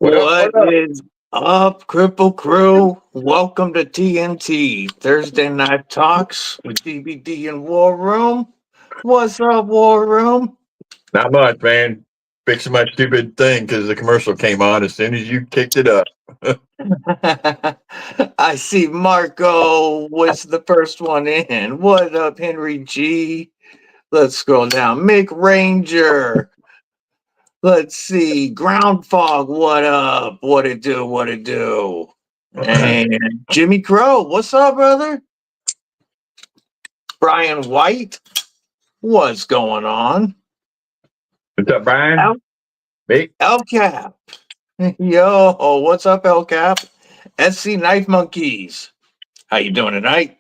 What is up, Kripple Krew? Welcome to TNT Thursday Night Talks with DBD and WarRoom. What's up, WarRoom? Not much, man. Fixing my stupid thing because the commercial came on as soon as you kicked it up. I see Marco was the first one in. What up, Henry G? Let's scroll down. Mick Ranger. Let's see. Ground Fog, what up? What it do? What it do? And Jimmy Crow, what's up, brother? Brian White, what's going on? What's up, Brian? El Cap. Yo, what's up, El Cap? SC Knife Monkeys. How you doing tonight?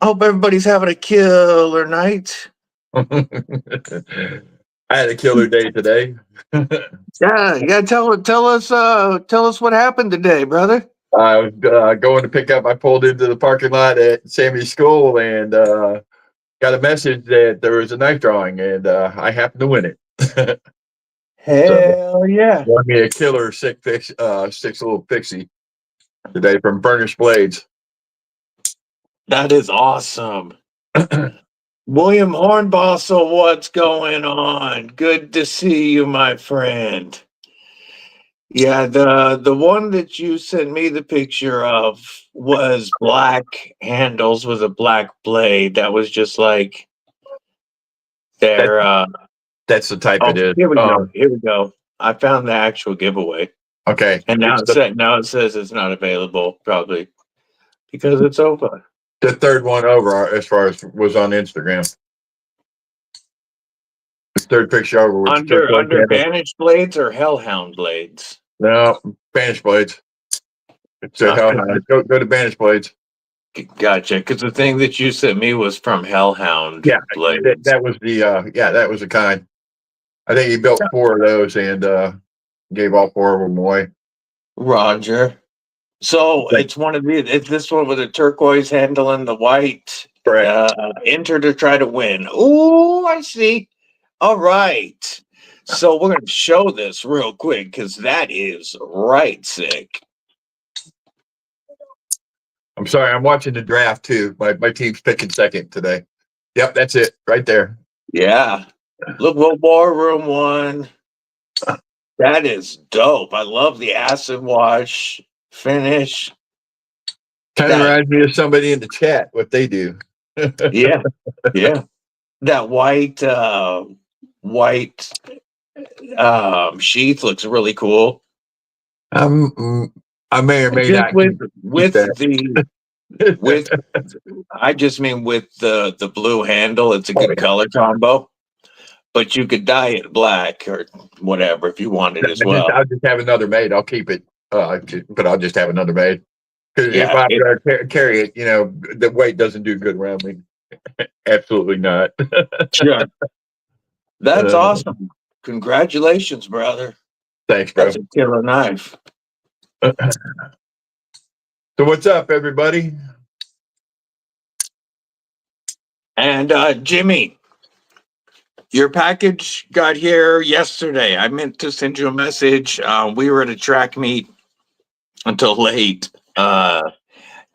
Hope everybody's having a killer night. I had a killer day today. Yeah. Tell us what happened today, brother. I was going to pick up. I pulled into the parking lot at Sammy's school and got a message that there was a knife drawing, and I happened to win it. Hell yeah! Won me a killer six little pixie today from Burnished Blades. That is awesome. William Hornbostel, what's going on? Good to see you, my friend. Yeah, the one that you sent me the picture of was black handles with a black blade. That was just like their that's the type it is. Here we go. Here we go. I found the actual giveaway. Okay. And now it says it's not available, probably because it's over. The third one over, as far as was on Instagram. The third picture over was under Banished Blades or Hellhound Blades. No, Banished Blades. It's a Hellhound. Go to Banished Blades. Gotcha. Because the thing that you sent me was from Hellhound. Yeah, Blades. that was the that was the kind. I think he built 4 of those and gave all 4 of them away. Roger. So it's one of these. It's this one with a turquoise handle and the white. Correct. Enter to try to win. Oh, I see. All right. So we're going to show this real quick because that is right sick. I'm sorry. I'm watching the draft too. My team's picking second today. Yep, that's it right there. Yeah. Look what WarRoom won. That is dope. I love the acid wash finish. Kind of reminds me of somebody in the chat, what they do. Yeah. That white sheath looks really cool. I may or may not with I just mean with the blue handle. It's a good color combo. But you could dye it black or whatever if you wanted as well. I'll just have another made. I'll keep it, but I'll just have another made. Because if I carry it, the weight doesn't do good around me. Absolutely not. Sure. That's awesome. Congratulations, brother. Thanks, bro. That's a killer knife. So what's up, everybody? And Jimmy, your package got here yesterday. I meant to send you a message. We were at a track meet until late.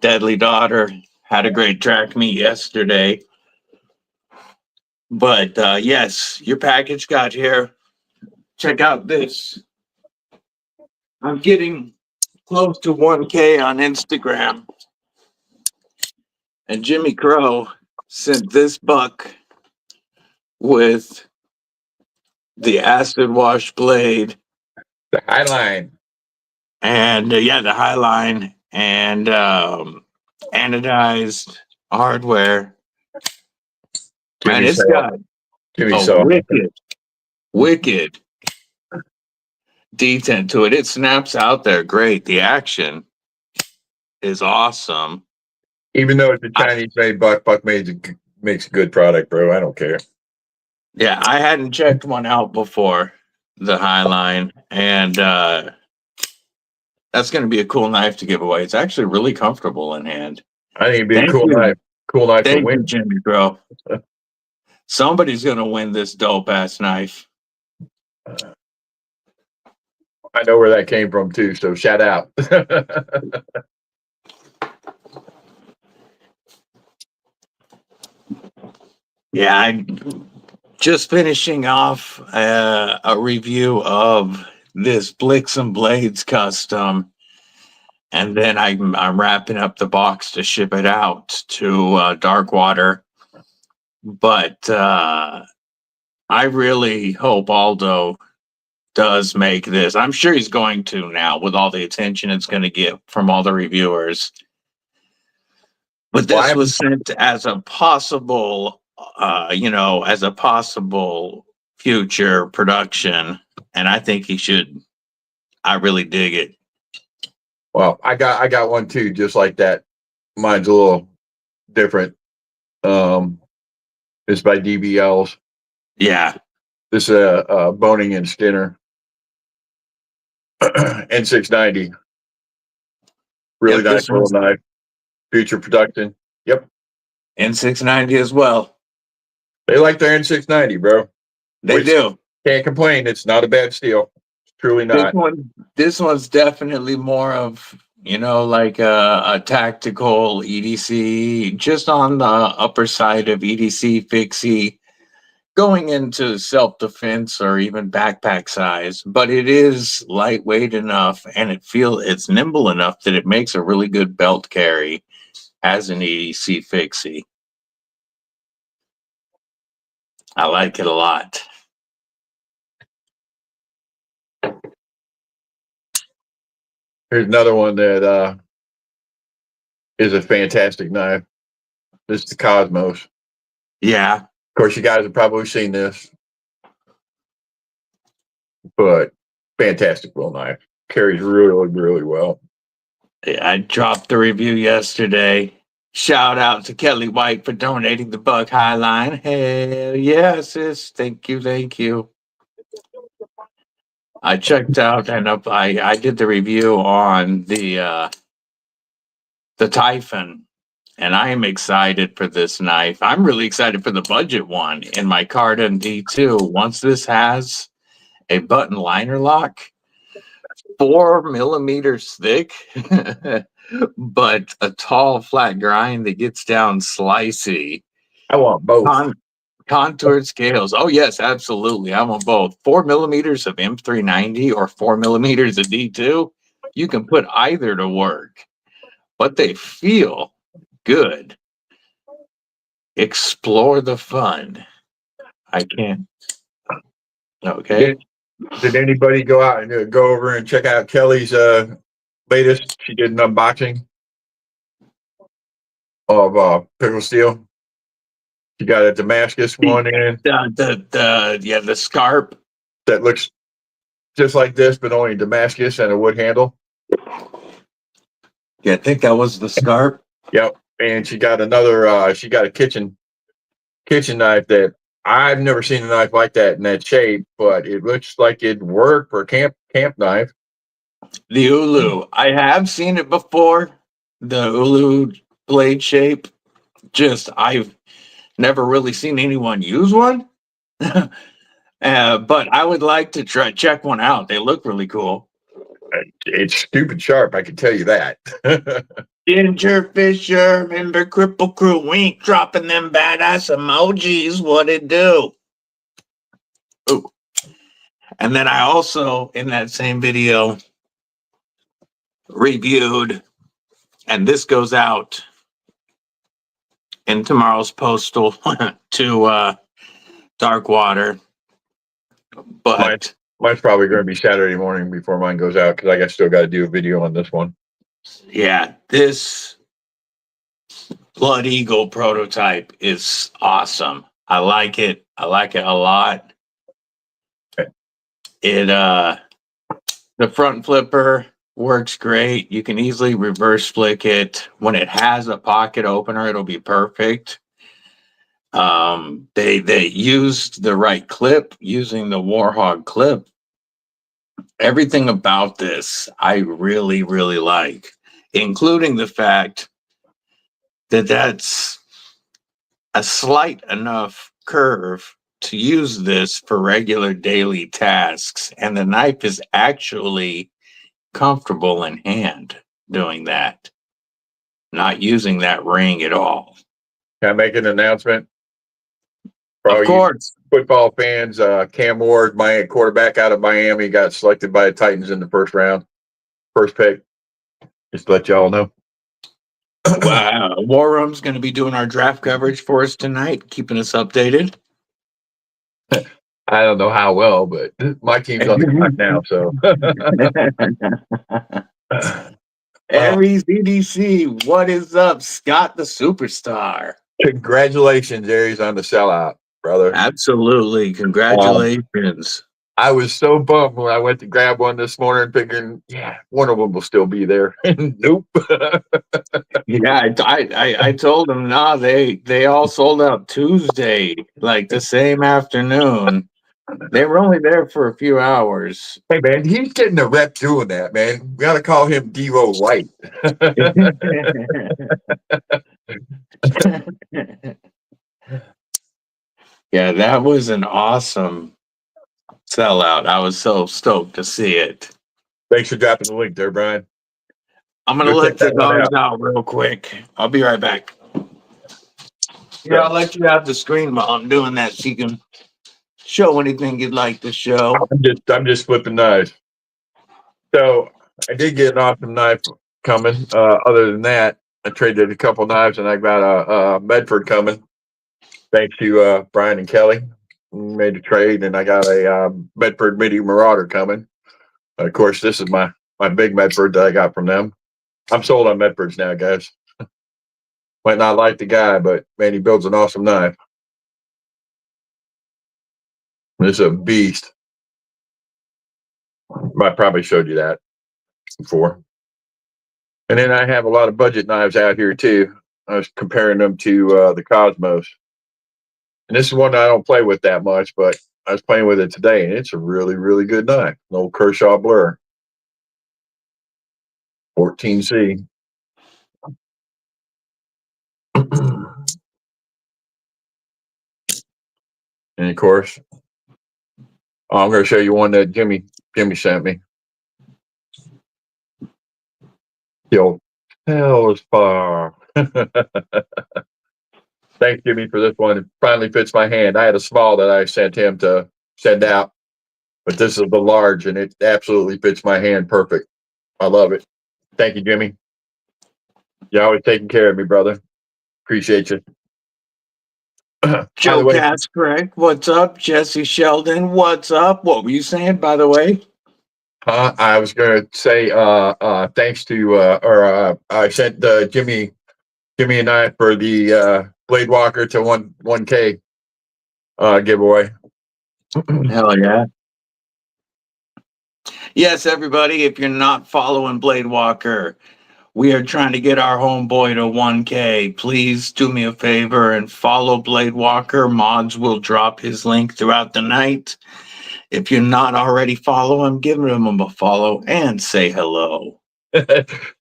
Deadly Daughter had a great track meet yesterday. But yes, your package got here. Check out this. I'm getting close to 1K on Instagram. And Jimmy Crow sent this buck with the acid wash blade, the Highline, and the Highline, and anodized hardware. Man, it's got wicked detent to it. It snaps out there great. The action is awesome. Even though it's a Chinese-made buck makes a good product, bro. I don't care. Yeah, I hadn't checked one out before, the Highline, and that's going to be a cool knife to give away. It's actually really comfortable in hand. I think it'd be a cool knife. Cool knife to win, Jimmy, bro. Somebody's going to win this dope-ass knife. I know where that came from too, so shout out. Yeah, I'm just finishing off a review of this Blix and Blades custom, and then I'm wrapping up the box to ship it out to Darkwater. But I really hope Aldo does make this. I'm sure he's going to now with all the attention it's going to get from all the reviewers. But this was sent as a possible, as a possible future production, and I think he should. I really dig it. Well, I got one too, just like that. Mine's a little different. It's by DBLs. Yeah. This is a Boning and Skinner N690. Really nice little knife. Future production. Yep. N690 as well. They like their N690, bro. They do. Can't complain. It's not a bad steel. It's truly not. This one's definitely more of, like a tactical EDC, just on the upper side of EDC fixie, going into self-defense or even backpack size. But it is lightweight enough, and it's nimble enough that it makes a really good belt carry as an EDC fixie. I like it a lot. Here's another one that is a fantastic knife. This is the Cosmos. Yeah. Of course, you guys have probably seen this, but fantastic little knife. Carries really, really well. I dropped the review yesterday. Shout out to Kelly White for donating the Bug Highline. Hell yeah, sis. Thank you, thank you. I checked out and I did the review on the Typhon, and I am excited for this knife. I'm really excited for the budget one in my Cardan D2. Once this has a button liner lock, 4 millimeters thick, but a tall flat grind that gets down slicey. I want both. Contoured scales. Oh yes, absolutely. I want both. 4 millimeters of M390 or 4 millimeters of D2. You can put either to work, but they feel good. Explore the fun. I can't. Okay. Did anybody go out and go over and check out Kelly's latest? She did an unboxing of pickle steel. She got a Damascus one in. The scarp that looks just like this, but only Damascus and a wood handle. Yeah, I think that was the scarp. Yep. And she got another. She got a kitchen knife that I've never seen a knife like that in that shape, but it looks like it'd work for a camp knife. The Ulu. I have seen it before. The Ulu blade shape. I've never really seen anyone use one. But I would like to check one out. They look really cool. It's stupid sharp, I can tell you that. Ginger Fisher, remember Kripple Krew? We ain't dropping them badass emojis. What it do? Ooh. And then I also, in that same video, reviewed, and this goes out in tomorrow's postal to Darkwater. But mine's probably going to be Saturday morning before mine goes out, because I still got to do a video on this one. Yeah, this Blood Eagle prototype is awesome. I like it. I like it a lot. Okay. The front flipper works great. You can easily reverse flick it. When it has a pocket opener, it'll be perfect. They used the right clip using the Warhog clip. Everything about this I really, really like, including the fact that that's a slight enough curve to use this for regular daily tasks, and the knife is actually comfortable in hand doing that, not using that ring at all. Can I make an announcement? For all Of you course. football fans, Cam Ward, my quarterback out of Miami, got selected by the Titans in the first round. First pick. Just to let y'all know. Wow. WarRoom's going to be doing our draft coverage for us tonight, keeping us updated. I don't know how well, but my team's on the clock now, so. Aries EDC, what is up? Scott the Superstar. Congratulations, Aries, on the sellout, brother. Absolutely. Congratulations. I was so bummed when I went to grab one this morning, figuring, yeah, one of them will still be there. Nope. Yeah, I told them, no, they all sold out Tuesday, like the same afternoon. They were only there for a few hours. Hey, man, he's getting a rep doing that, man. We got to call him Devo Light. Yeah, that was an awesome sellout. I was so stoked to see it. Thanks for dropping the link there, Brian. I'm going to let the dogs out real quick. I'll be right back. Yeah, I'll let you have the screen while I'm doing that so you can show anything you'd like to show. I'm just flipping knives. So I did get an awesome knife coming. Other than that, I traded a couple knives and I got a Medford coming. Thanks to Brian and Kelly. We made a trade and I got a Medford Midi Marauder coming. Of course, this is my big Medford that I got from them. I'm sold on Medfords now, guys. Might not like the guy, but man, he builds an awesome knife. This is a beast. I probably showed you that before. And then I have a lot of budget knives out here too. I was comparing them to the Cosmos. And this is one I don't play with that much, but I was playing with it today, and it's a really, really good knife. An old Kershaw Blur. 14C. And of course, I'm going to show you one that Jimmy sent me. The old Telspar. Thanks, Jimmy, for this one. It finally fits my hand. I had a small that I sent him to send out, but this is the large, and it absolutely fits my hand perfect. I love it. Thank you, Jimmy. You're always taking care of me, brother. Appreciate you. Joe Cat's correct. What's up? Jesse Sheldon, what's up? What were you saying, by the way? I was going to say thanks to, I sent Jimmy and I for the Blade Walker to 1K giveaway. Hell yeah. Yes, everybody, if you're not following Blade Walker, we are trying to get our homeboy to 1K. Please do me a favor and follow Blade Walker. Mods will drop his link throughout the night. If you're not already following him, give him a follow and say hello.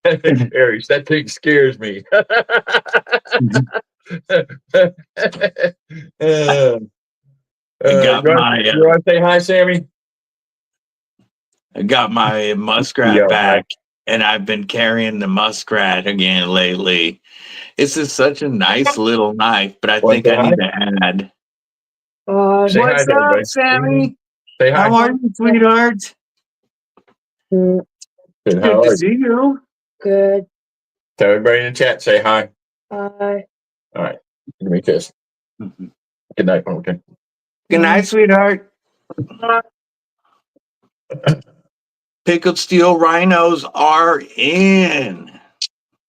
Aries, that thing scares me. You want to say hi, Sammy? I got my muskrat back, and I've been carrying the muskrat again lately. This is such a nice little knife, but I think I need to add. What's up, Sammy? Say hi. How are you, sweetheart? Good to see you. Good. Tell everybody in the chat, say hi. Hi. All right. Give me a kiss. Good night, okay. Good night, sweetheart. Pickled steel rhinos are in.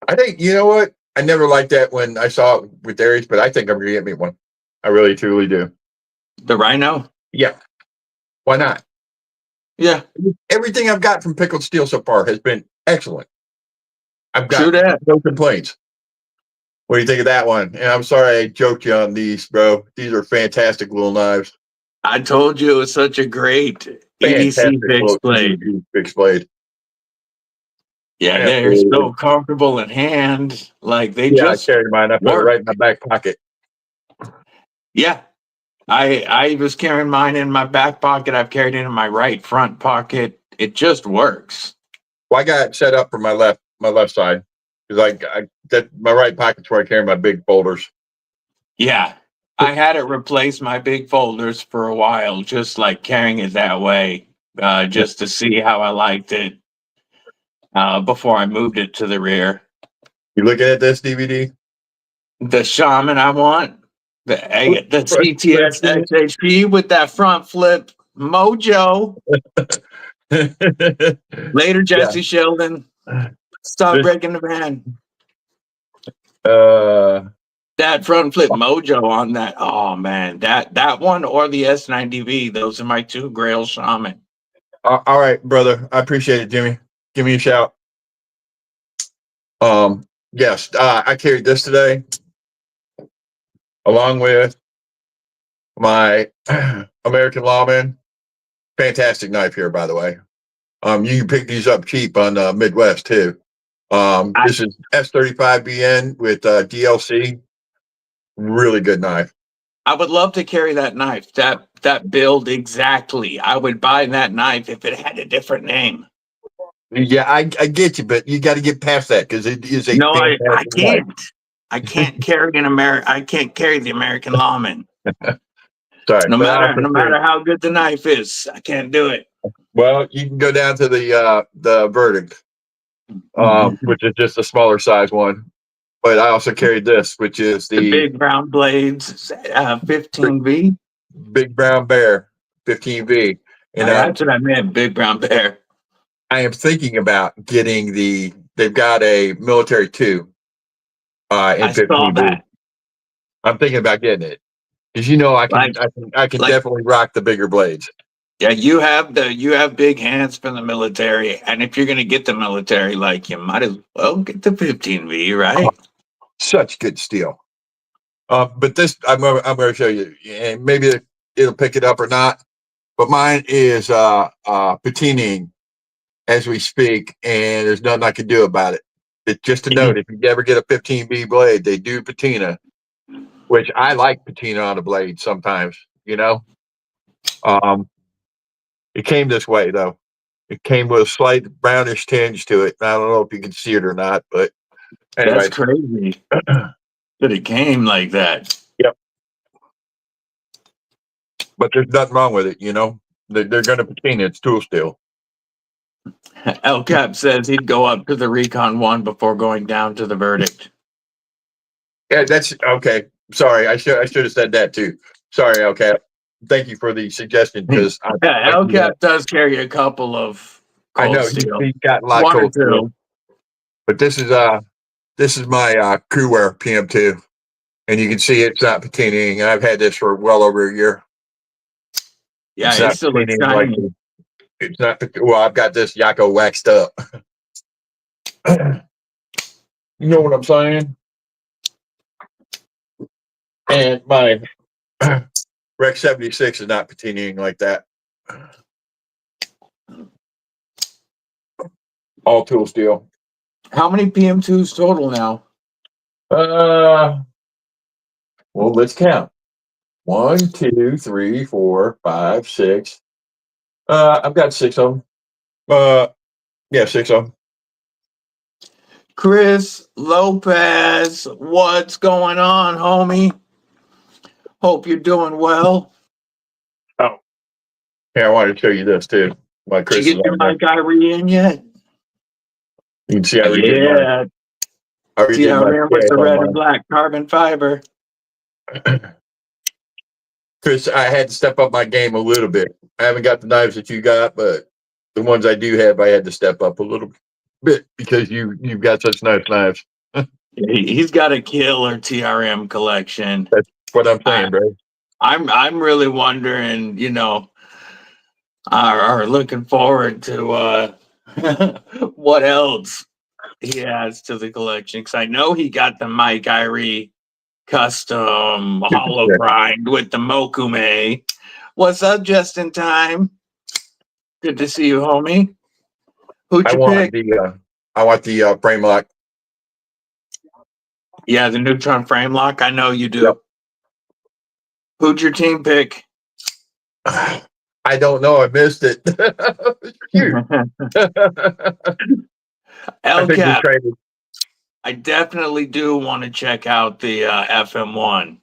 I think, you know what? I never liked that when I saw it with Aries, but I think I'm going to get me one. I really, truly do. The rhino? Yeah. Why not? Yeah. Everything I've got from Pickled Steel so far has been excellent. I've got no complaints. What do you think of that one? And I'm sorry I joked you on these, bro. These are fantastic little knives. I told you it was such a great EDC fixed blade. Yeah, they're so comfortable in hand. Like they just I carried mine. I put it right in my back pocket. Yeah. I was carrying mine in my back pocket. I've carried it in my right front pocket. It just works. Well, I got it set up for my left side because that my right pocket's where I carry my big folders. Yeah. I had it replace my big folders for a while, just like carrying it that way, just to see how I liked it before I moved it to the rear. You looking at this DVD? The Shaman I want, the CTS XHP with that front flip mojo. Later, Jesse Sheldon. Stop breaking the van. That front flip mojo on that. Oh man, that one or the S90V. Those are my two Grail Shaman. All right, brother. I appreciate it, Jimmy. Give me a shout. Yes, I carried this today along with my American Lawman. Fantastic knife here, by the way. You can pick these up cheap on Midwest too. This is S35BN with DLC. Really good knife. I would love to carry that knife. That build exactly. I would buy that knife if it had a different name. Yeah, I get you, but you got to get past that because it is a no. I can't. knife. I can't carry I can't carry the American Lawman. Sorry, no matter how good the knife is, I can't do it. Well, you can go down to the Verdict, which is just a smaller size one. But I also carried this, which is the big brown blades 15V. Big Brown Bear 15V. And that's what I meant, Big Brown Bear. I am thinking about getting they've got a military 2 in 15V. I'm thinking about getting it. Because I can definitely rock the bigger blades. Yeah, you have big hands for the military, and if you're gonna get the military, like you might as well get the 15V, right? Such good steel. But this I'm gonna show you, and maybe it'll pick it up or not. But mine is patinaing as we speak, and there's nothing I can do about it. It's just a note: if you ever get a 15V blade, they do patina, which I like patina on a blade sometimes. It came this way though. It came with a slight brownish tinge to it. I don't know if you can see it or not, but anyway. That's crazy that it came like that. Yep. But there's nothing wrong with it, They're going to patina. It's tool steel. El Cap says he'd go up to the Recon 1 before going down to the Verdict. Yeah, that's okay. Sorry, I should have said that too. Sorry, El Cap. Thank you for the suggestion because El Cap does carry a couple of cold I know steel. he's got a lot of cold steel. But this is my Crewwear PM2, and you can see it's not patinaing. I've had this for well over a year. Yeah, it's still shiny. It's not. Well, I've got this Yakko waxed up. You know what I'm saying? And my Rec 76 is not patinaing like that. All tool steel. How many PM2s total now? Well, let's count. 1, 2, 3, 4, 5, 6. I've got 6 of them. Yeah, 6 of them. Chris Lopez, what's going on, homie? Hope you're doing well. Oh, here, I wanted to show you this too. Did you get your mic Irie in yet? You can see I redid mine. See, I ran with the red and black carbon fiber. Chris, I had to step up my game a little bit. I haven't got the knives that you got, but the ones I do have, I had to step up a little bit because you've got such nice knives. He's got a killer TRM collection. That's what I'm saying, bro. I'm really wondering, are looking forward to what else he adds to the collection, because I know he got the Mike Irie custom hollow grind with the Mokume. What's up, just in time? Good to see you, homie. Who'd you pick? I want the frame lock. Yeah, the Neutron frame lock. I know you do. Yep. Who'd your team pick? I don't know. I missed it. Shoot. I think we LCAP. traded. I definitely do want to check out the FM1.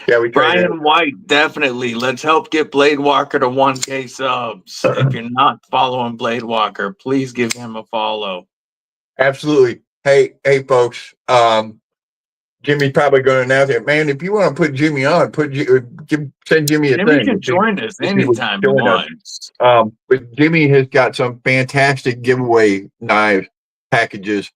Yeah, we traded. Brian White, definitely. Let's help get Blade Walker to 1K subs. If you're not following Blade Walker, please give him a follow. Absolutely. Hey, folks. Jimmy's probably going to announce it. Man, if you want to put Jimmy on, send Jimmy a Jimmy thing. can join us anytime he wants. But Jimmy has got some fantastic giveaway knife packages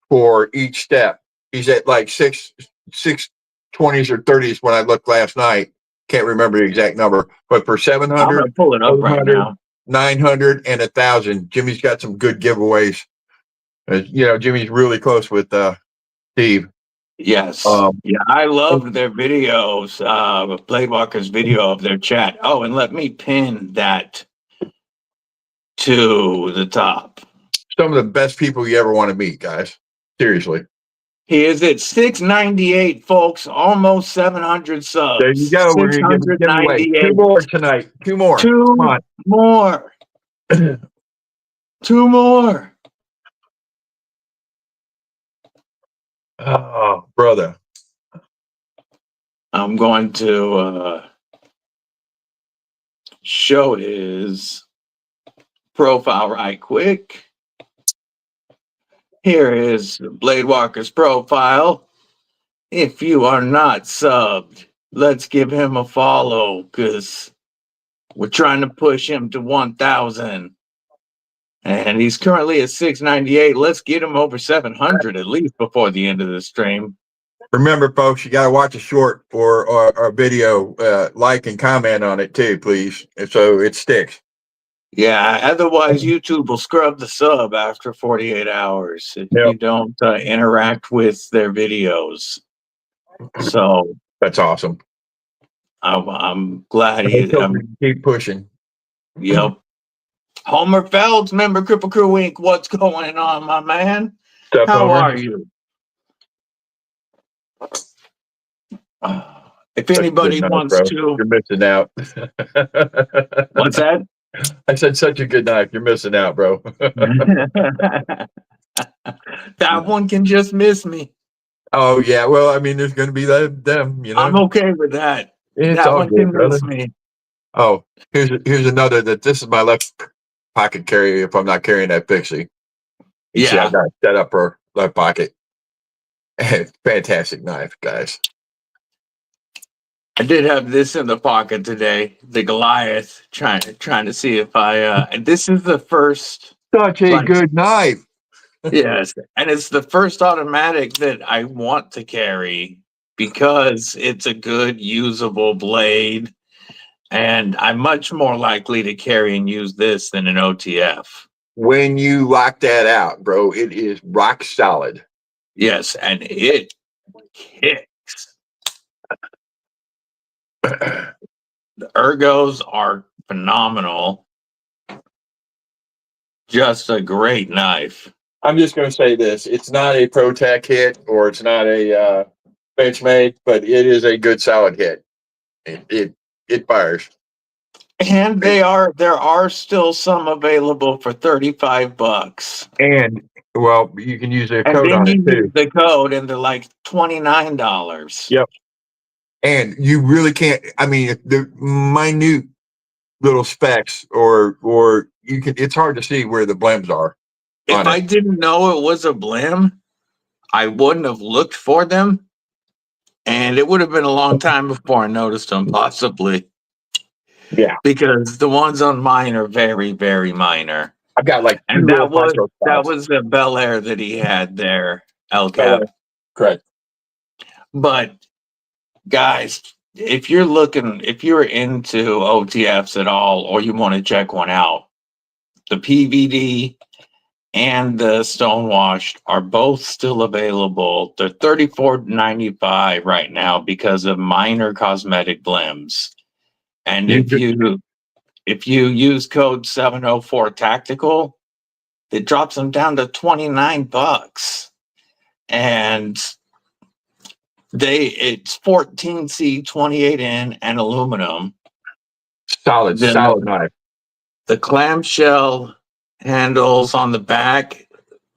for each step. He's at like 620s or 30s when I looked last night. Can't remember the exact number, but for 700, I'm going to pull it up right now. 900 and 1,000, Jimmy's got some good giveaways. Jimmy's really close with Steve. Yes. Yeah, I loved their videos, Blade Walker's video of their chat. Oh, and let me pin that to the top. Some of the best people you ever want to meet, guys. Seriously. He is at 698, folks. Almost 700 subs. There you go. We're going to give away 2 more tonight. 2 more. 2 more. 2 more. Oh, brother. I'm going to show his profile right quick. Here is Blade Walker's profile. If you are not subbed, let's give him a follow because we're trying to push him to 1,000. And he's currently at 698. Let's get him over 700 at least before the end of the stream. Remember, folks, you got to watch a short or a video, like and comment on it too, please, so it sticks. Yeah, otherwise YouTube will scrub the sub after 48 hours if you don't interact with their videos. So that's awesome. I'm glad keep pushing. Yep. Homer Felds, member Kripple Krew Inc. What's going on, my man? What's up, How Homer? are you? If anybody wants to, you're missing out. What's that? I said such a good knife. You're missing out, bro. That one can just miss me. Oh yeah, well, I mean, there's going to be them. I'm okay with that. It's that all one good, can brother. miss me. Oh, here's another. This is my left pocket carry if I'm not carrying that Pixie. You see, I got it set up for left pocket. Fantastic knife, guys. I did have this in the pocket today, the Goliath, trying to see if I this is the first such a good knife. Yes, and it's the first automatic that I want to carry because it's a good usable blade, and I'm much more likely to carry and use this than an OTF. When you lock that out, bro, it is rock solid. Yes, and it kicks. The ergos are phenomenal. Just a great knife. I'm just going to say this. It's not a ProTech hit or it's not a Benchmade, but it is a good solid hit. It fires. And there are still some available for $35. And well, you can use a code on it too. Use the code and they're like $29. Yep. And you really can't, I mean, the minute little specs or you can, it's hard to see where the blems are. If I didn't know it was a blem, I wouldn't have looked for them. And it would have been a long time before I noticed them, possibly. Yeah. Because the ones on mine are very, very minor. I've got like, and that was the Bel Air that he had there, LCAP. Correct. But guys, if you're into OTFs at all, or you want to check one out, the PVD and the Stonewashed are both still available. They're $34.95 right now because of minor cosmetic blems. And if you use code 704 Tactical, it drops them down to $29. And It's 14C 28N and aluminum. Solid knife. The clamshell handles on the back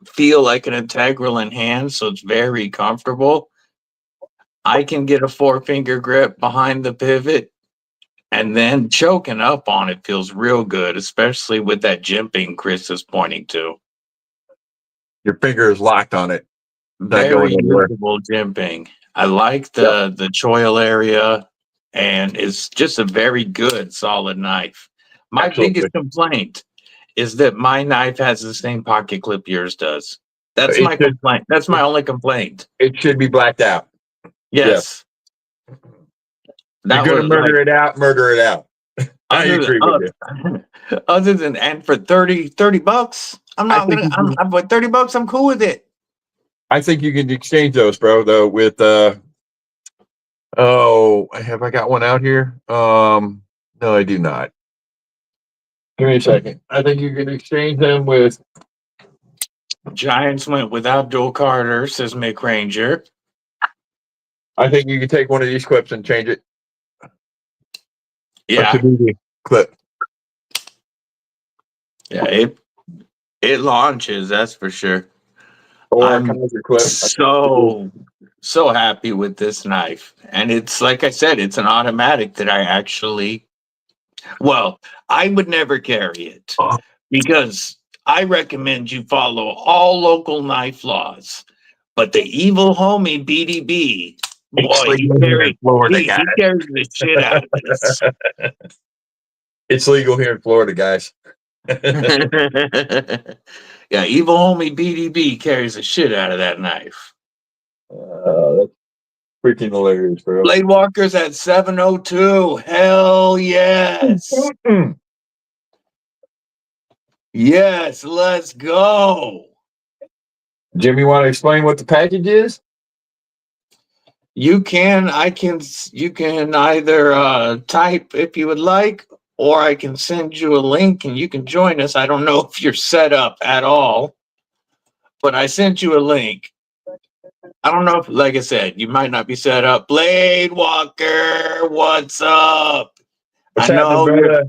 feel like an integral in hand, so it's very comfortable. I can get a 4-finger grip behind the pivot, and then choking up on it feels real good, especially with that jimping Chris is pointing to. Your finger is locked on it. Very usable jimping. I like the choil area, and it's just a very good, solid knife. My biggest complaint is that my knife has the same pocket clip yours does. That's my complaint. That's my only complaint. It should be blacked out. Yes. You're going to murder it out, murder it out. I agree with you. Other than, and for 30 bucks, I'm not going to, I'm with 30 bucks, I'm cool with it. I think you can exchange those, bro, though, with, oh, have I got one out here? No, I do not. Give me a second. I think you can exchange them with. Giants went without dual Carter, says Mick Ranger. I think you can take one of these clips and change it. Yeah. Clip. Yeah, it launches, that's for sure. Or I'm so happy with this knife. And it's, like I said, it's an automatic that I actually, well, I would never carry it because I recommend you follow all local knife laws. But the evil homie BDB, boy, he carries the shit out of this. It's legal here in Florida, guys. Yeah, evil homie BDB carries the shit out of that knife. That's freaking hilarious, bro. Blade Walker's at 702. Hell yes. Yes, let's go. Jimmy, want to explain what the package is? You can either type if you would like, or I can send you a link and you can join us. I don't know if you're set up at all, but I sent you a link. I don't know if, like I said, you might not be set up. Blade Walker, what's up? What's happening, brother?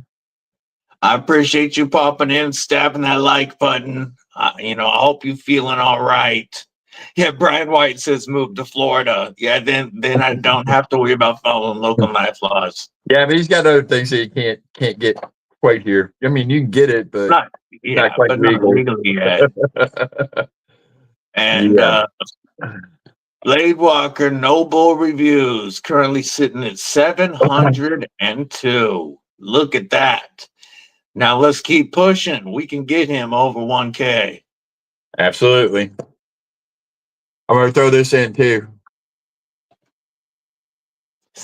I appreciate you popping in, stabbing that like button. I hope you're feeling all right. Yeah, Brian White says move to Florida. Yeah, then I don't have to worry about following local knife laws. Yeah, but he's got other things that you can't get quite here. I mean, you can get it, but not quite legal. Not legally yet. And Blade Walker Noble Reviews currently sitting at 702. Look at that. Now let's keep pushing. We can get him over 1K. Absolutely. I'm going to throw this in too.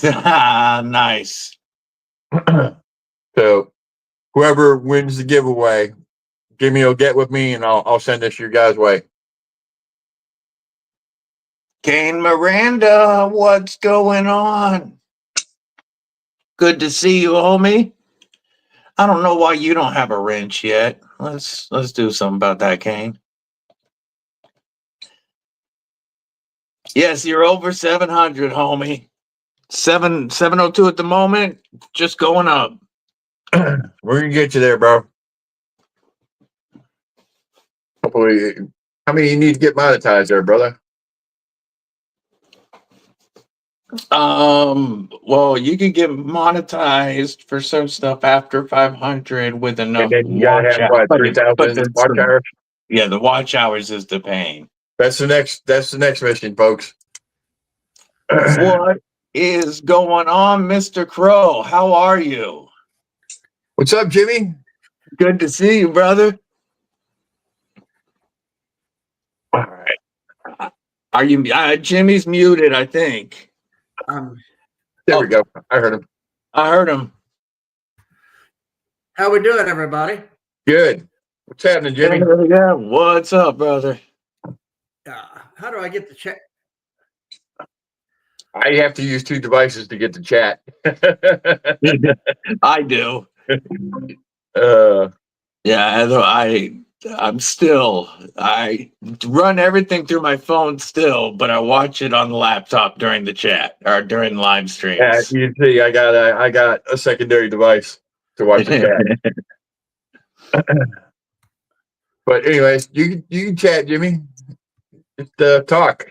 Nice. So whoever wins the giveaway, Jimmy will get with me and I'll send this your guys' way. Kane Miranda, what's going on? Good to see you, homie. I don't know why you don't have a wrench yet. Let's do something about that, Kane. Yes, you're over 700, homie. 702 at the moment, just going up. We're gonna get you there, bro. Hopefully, how many you need to get monetized there, brother? Well, you can get monetized for some stuff after 500 with enough. And then you gotta have what, 3,000 watch hours? Yeah, the watch hours is the pain. That's the next mission, folks. What is going on, Mr. Crow? How are you? What's up, Jimmy? Good to see you, brother. All right. Are you Jimmy's muted, I think. There we go. I heard him. How we doing, everybody? Good. What's happening, Jimmy? Yeah, what's up, brother? How do I get the chat? I have to use 2 devices to get the chat. I do. Yeah, I I run everything through my phone still, but I watch it on the laptop during the chat or during live Yeah, streams. you see, I got a secondary device to watch the chat. But anyways, you can chat, Jimmy. Just talk.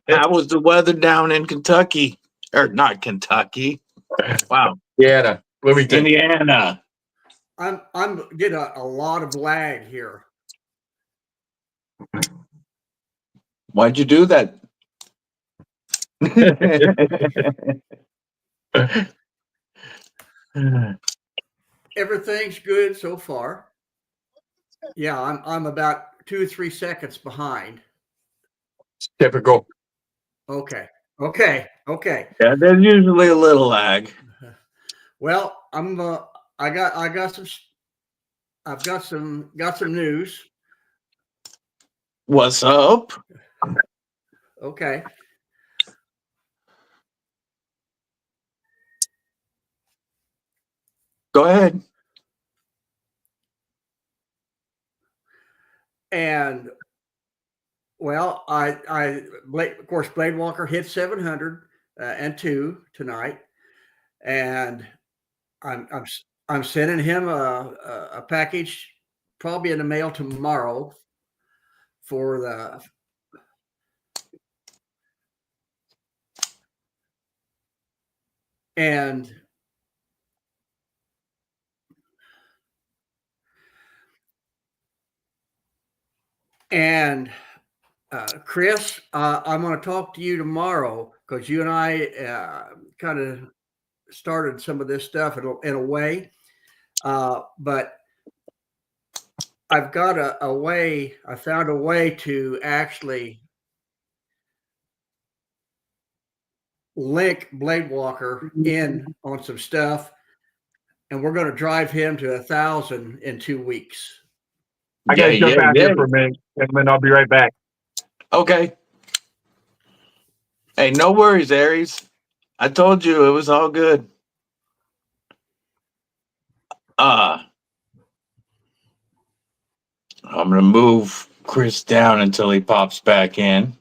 How was the weather down in Kentucky? Or not Kentucky. Wow. Yeah, let me think. Indiana. I'm getting a lot of lag here. Why'd you do that? Everything's good so far. Yeah, I'm about 2 or 3 seconds behind. Typical. Okay. Yeah, there's usually a little lag. Well, I've got some news. What's up? Okay. Go ahead. And well, of course, Blade Walker hit 700 and 2 tonight, and I'm sending him a package probably in the mail tomorrow for the and Chris, I'm going to talk to you tomorrow because you and I kind of started some of this stuff in a way, but I've got a way. I found a way to actually link Blade Walker in on some stuff, and we're going to drive him to 1,000 in 2 weeks. I got to jump out here for a minute, and then I'll be right back. Okay. Hey, no worries, Aries. I told you it was all good. I'm gonna move Chris down until he pops back in.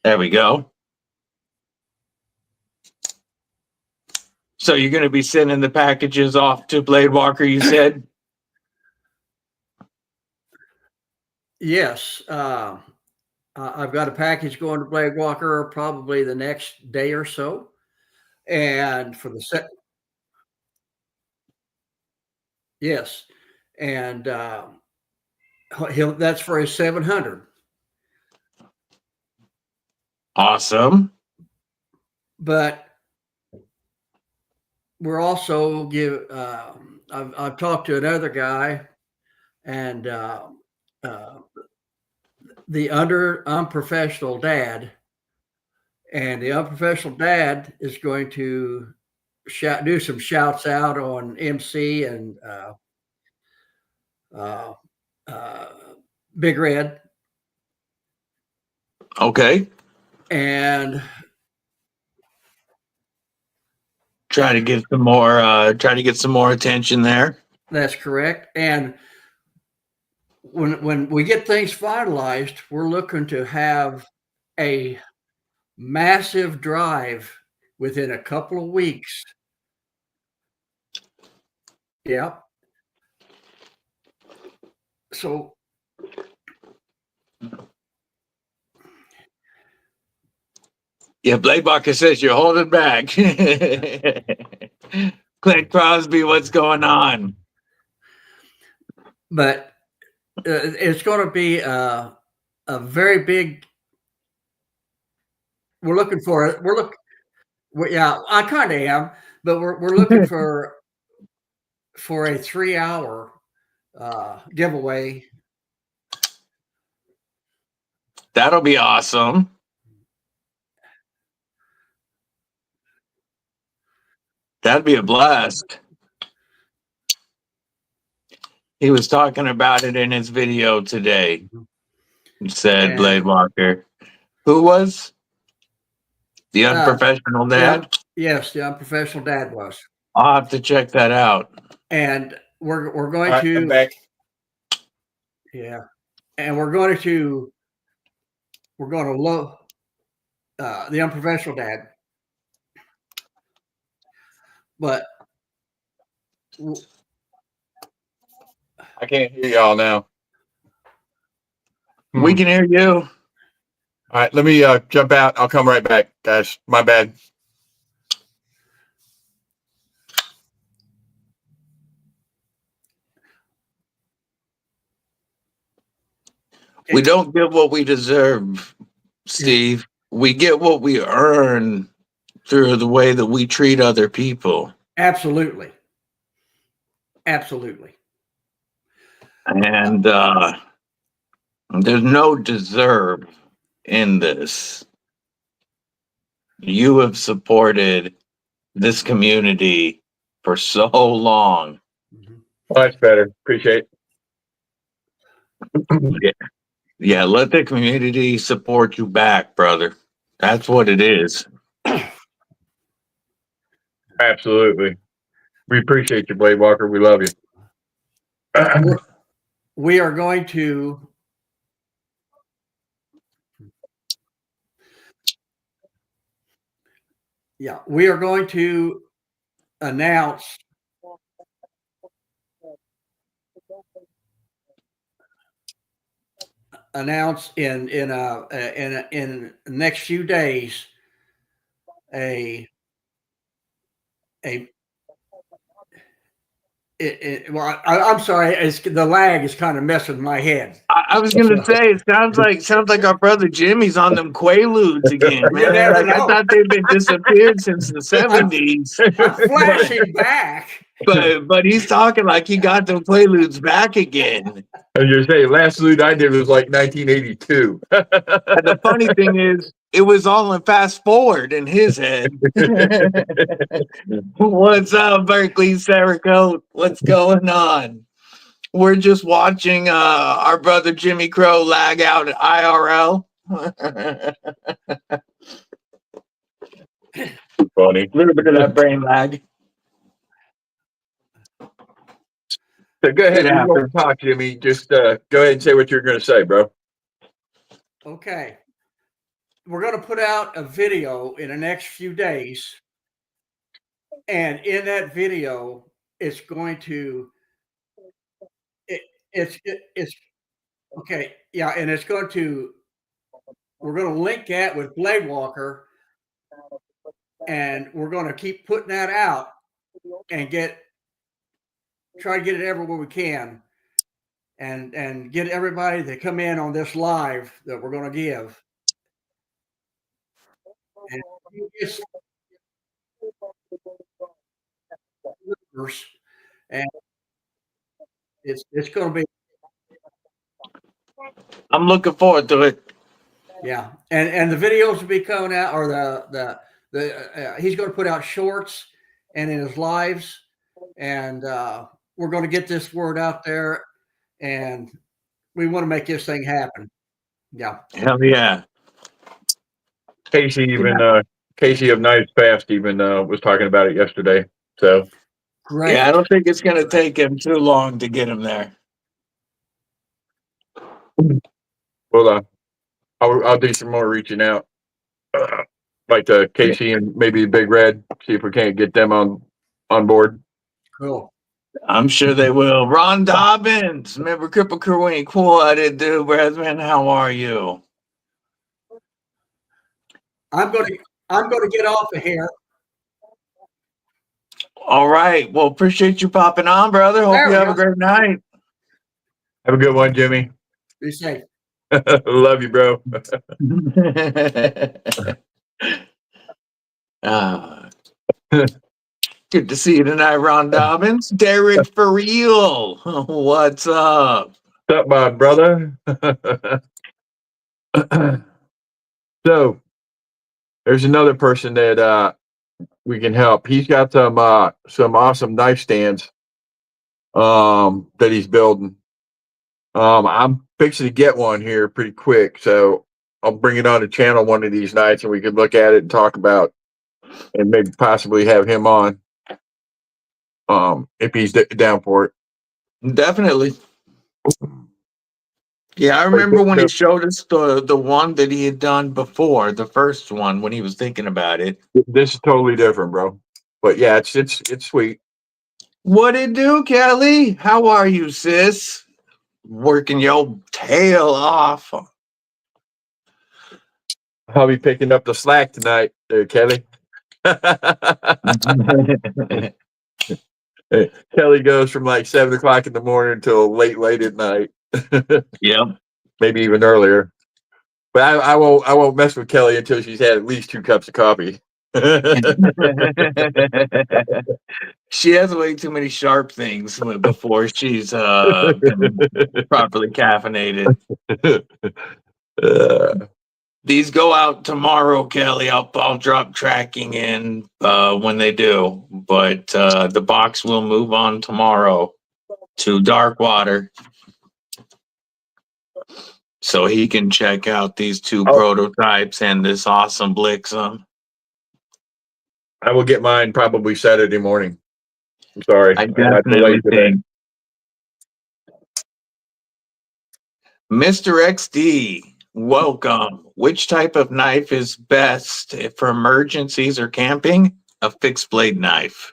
There we go. So you're gonna be sending the packages off to Blade Walker, you said? Yes. I've got a package going to Blade Walker probably the next day or so. And for the set. Yes. And that's for his 700. Awesome. But we're also I've talked to another guy, and the unprofessional dad, and the unprofessional dad is going to do some shouts out on MC and Big Red. Okay. And try to get some more attention there. That's correct. And when we get things finalized, we're looking to have a massive drive within a couple of weeks. Yeah. So yeah, Blade Walker says you're holding back. Clint Crosby, what's going on? But it's going to be a very big. We're looking for it. Yeah, I kind of am, but we're looking for a 3-hour giveaway. That'll be awesome. That'd be a blast. He was talking about it in his video today. He said Blade Walker. Who was? The unprofessional dad? Yes, the unprofessional dad was. I'll have to check that out. And we're going All right, to I'm back. Yeah, and we're going to low the unprofessional dad, but I can't hear y'all now. We can hear you. All right, let me jump out. I'll come right back, guys. My bad. We don't get what we deserve, Steve. We get what we earn through the way that we treat other people. absolutely. And there's no deserve in this. You have supported this community for so long. Well, that's better. Appreciate Yeah. Yeah, let the community support you back, brother. That's what it is. it. Absolutely. We appreciate you, Blade Walker. We love you. We are going to we are going to announce in the next few days well, I'm sorry, the lag is kind of messing my head. I was gonna say it sounds like our brother Jimmy's on them Quaaludes again, You man. never Like I know. thought they've been disappeared since the 70s. I'm flashing back. But he's talking like he got them Quaaludes back again. And you're saying last loot I did was like 1982. And the funny thing is, it was all in fast forward in his head. What's up, Berkeley Cerakote? What's going on? We're just watching our brother Jimmy Crow lag out at IRL. Funny. A little bit of that brain lag. So go ahead. It You want to talk, Jimmy. Just go ahead and say what you're going to say, bro. Okay. We're going to put out a video in the next few days. And in that video, it's going to, it's okay. Yeah. And it's going to, we're going to link that with Blade Walker, and we're going to keep putting that out and try to get it everywhere we can, and get everybody to come in on this live that we're going to give. And it's going to be. I'm looking forward to it. Yeah, and the videos will be coming out, or he's going to put out shorts and in his lives, and we're going to get this word out there, and we want to make this thing happen. Yeah. Hell yeah. Casey Casey of Knives Fast even was talking about it yesterday. So Great. Yeah, I don't think it's going to take him too long to get him there. well, I'll do some more reaching out, like Casey and maybe Big Red. See if we can't get them on board. Cool. I'm sure they will. Ron Dobbins, remember Kripple Krew ain't cool. I did do, brethren. How are you? I'm going to get off of here. All right. Well, appreciate you popping on, brother. Hope you have a great night. Have a good one, Jimmy. Be safe. Love you, bro. Good to see you tonight, Ron Dobbins. Derek for real. What's up? What's up, my brother? So there's another person that we can help. He's got some awesome knife stands that he's building. I'm fixing to get one here pretty quick, so I'll bring it on the channel one of these nights, and we could look at it and talk about, and maybe possibly have him on if he's down for it. Definitely. Yeah, I remember when he showed us the one that he had done before, the first one, when he was thinking about it. This is totally different, bro. But yeah, it's sweet. What it do, Kelly? How are you, sis? Working your tail off. I'll be picking up the slack tonight, there, Kelly. Kelly goes from like 7 o'clock in the morning until late at night. Yep. Maybe even earlier. But I won't mess with Kelly until she's had at least 2 cups of coffee. She has way too many sharp things before she's been properly caffeinated. These go out tomorrow, Kelly. I'll drop tracking in when they do, but the box will move on tomorrow to Darkwater, so he can check out these 2 prototypes and this awesome Blixum. I will get mine probably Saturday morning. I'm sorry. I definitely think. Mr. XD, welcome. Which type of knife is best for emergencies or camping? A fixed blade knife,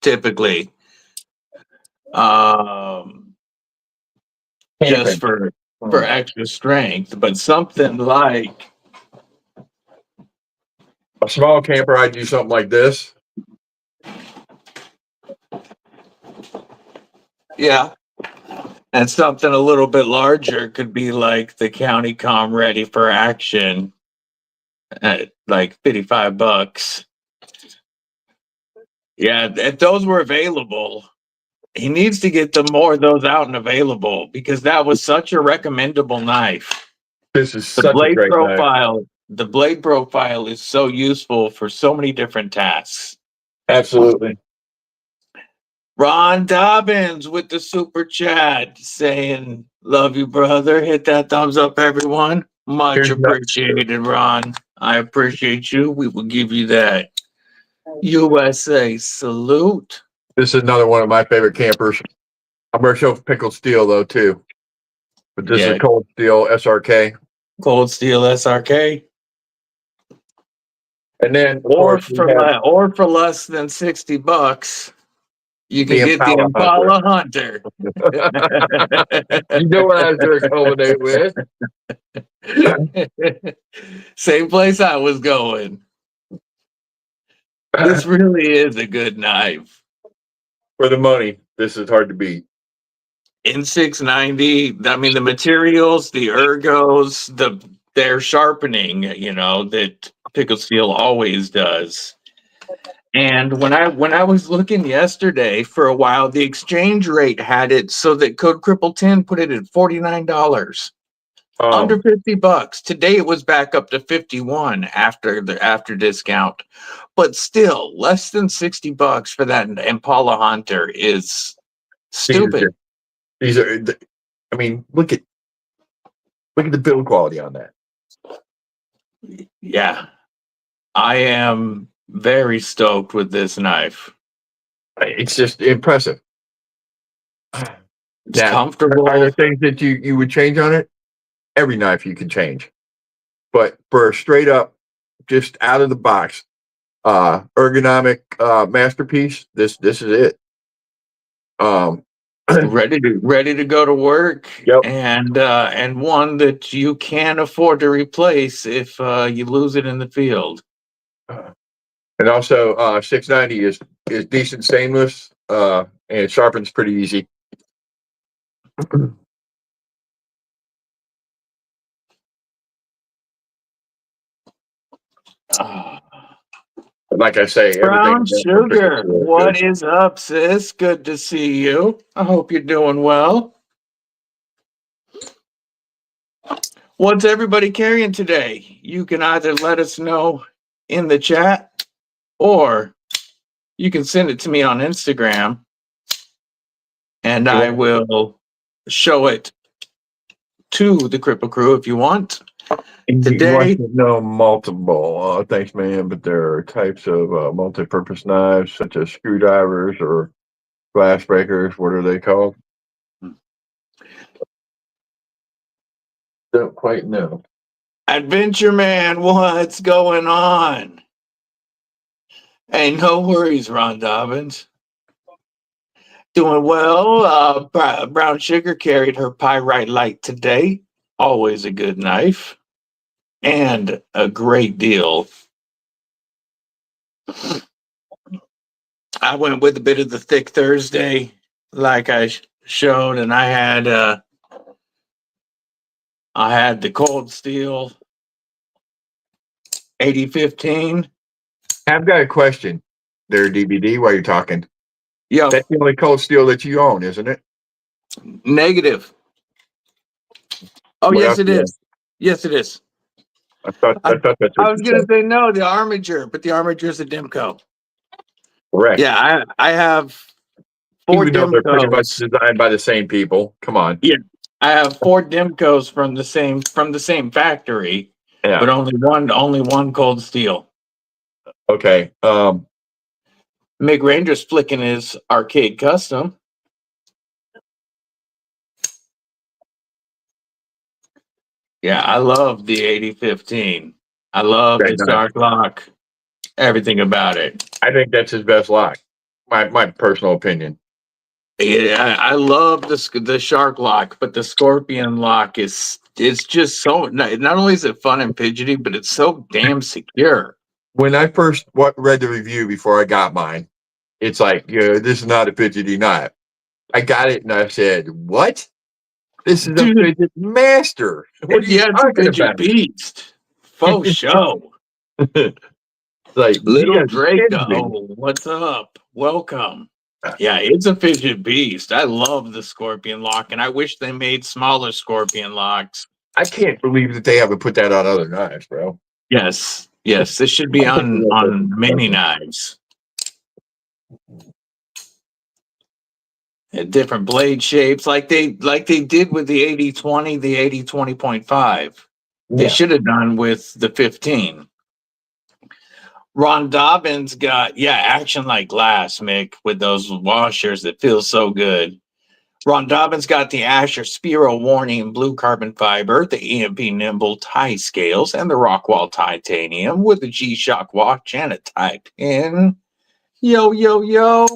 typically. Just for extra strength, but something like a small camper, I'd do something like this. Yeah. And something a little bit larger could be like the County Comm Ready for Action at like $55. Yeah, if those were available, he needs to get more of those out and available, because that was such a recommendable knife. This is such a great profile. Knife. The blade profile is so useful for so many different tasks. Absolutely. Ron Dobbins with the super chat saying, "Love you, brother. Hit that thumbs up, everyone. Much appreciated, Ron. I appreciate you. We will give you that. USA salute." This is another one of my favorite campers. I'm going to show pickled steel, though, too. But this is cold steel SRK. Cold steel SRK. And then, or for less than $60. You can get the Impala Hunter. You know what I was going to culminate with. Same place I was going. This really is a good knife. For the money, this is hard to beat. In 690, I mean, the materials, the ergos, their sharpening, that pickled steel always does. And when I was looking yesterday, for a while, the exchange rate had it so that code Kripple10 put it at $49, under $50. Today it was back up to $51 after discount, but still less than $60 for that Impala Hunter is stupid. These are I mean, look at the build quality on that. Yeah, I am very stoked with this knife. It's just impressive. It's comfortable. Are there things that you would change on it? Every knife you can change, but for a straight up, just out of the box, ergonomic masterpiece, this is it. Ready to go to work. Yep. And one that you can afford to replace if you lose it in the field. And also 690 is decent stainless, and it sharpens pretty easy. Like I say, Brown Sugar, what is up, sis? Good to see you. I hope you're doing well. What's everybody carrying today? You can either let us know in the chat, or you can send it to me on Instagram, and I will show it to the Kripple Krew if you want. Today, you want to know multiple. Thanks, man. But there are types of multi-purpose knives, such as screwdrivers or glass breakers. What are they called? Don't quite know. Adventure Man, what's going on? Hey, no worries, Ron Dobbins. Doing well. Brown Sugar carried her Pyrite Light today. Always a good knife. And a great deal. I went with a bit of the Thick Thursday, like I showed, and I had the Cold Steel 8015. I've got a question there, DBD, while you're talking. Yo, That's the only cold steel that you own, isn't it? negative. Oh, What yes, else it do you is. Yes, it is. I thought that's what I was you going to said. say no, the Armiger, but the Armiger is a Dimco. Correct. Yeah, I have 4 Even though they're pretty much Dimcos. designed by the same people. Come on. Yeah, I have 4 Dimcos from the same factory, Yeah. but only one Cold Steel. Okay. Mick Ranger's flicking his arcade custom. Yeah, I love the 8015. I love Great the knife. Dark Lock. Everything about it. I think that's his best lock. My personal opinion. Yeah, I love the Shark Lock, but the Scorpion Lock it's just so not only is it fun and fidgety, but it's so damn secure. When I first read the review before I got mine, it's like, this is not a fidgety knife. I got it and I said, what? This is Dude, a fidget master. What are you yeah, it's a talking fidget about? beast. Faux show. Like, Little you guys kidding me. Draco, what's up? Welcome. Yeah, it's a fidget beast. I love the Scorpion Lock, and I wish they made smaller Scorpion Locks. I can't believe that they haven't put that on other knives, bro. Yes, this should be on mini knives. Different blade shapes, like they did with the 8020, the 8020.5. They should have done with the 15. Ron Dobbins got action like glass, Mick, with those washers that feel so good. Ron Dobbins got the Asher Spiro Warning blue carbon fiber, the EMP Nimble tie scales, and the Rockwall titanium with the G-Shock watch and a tie pin. Yo.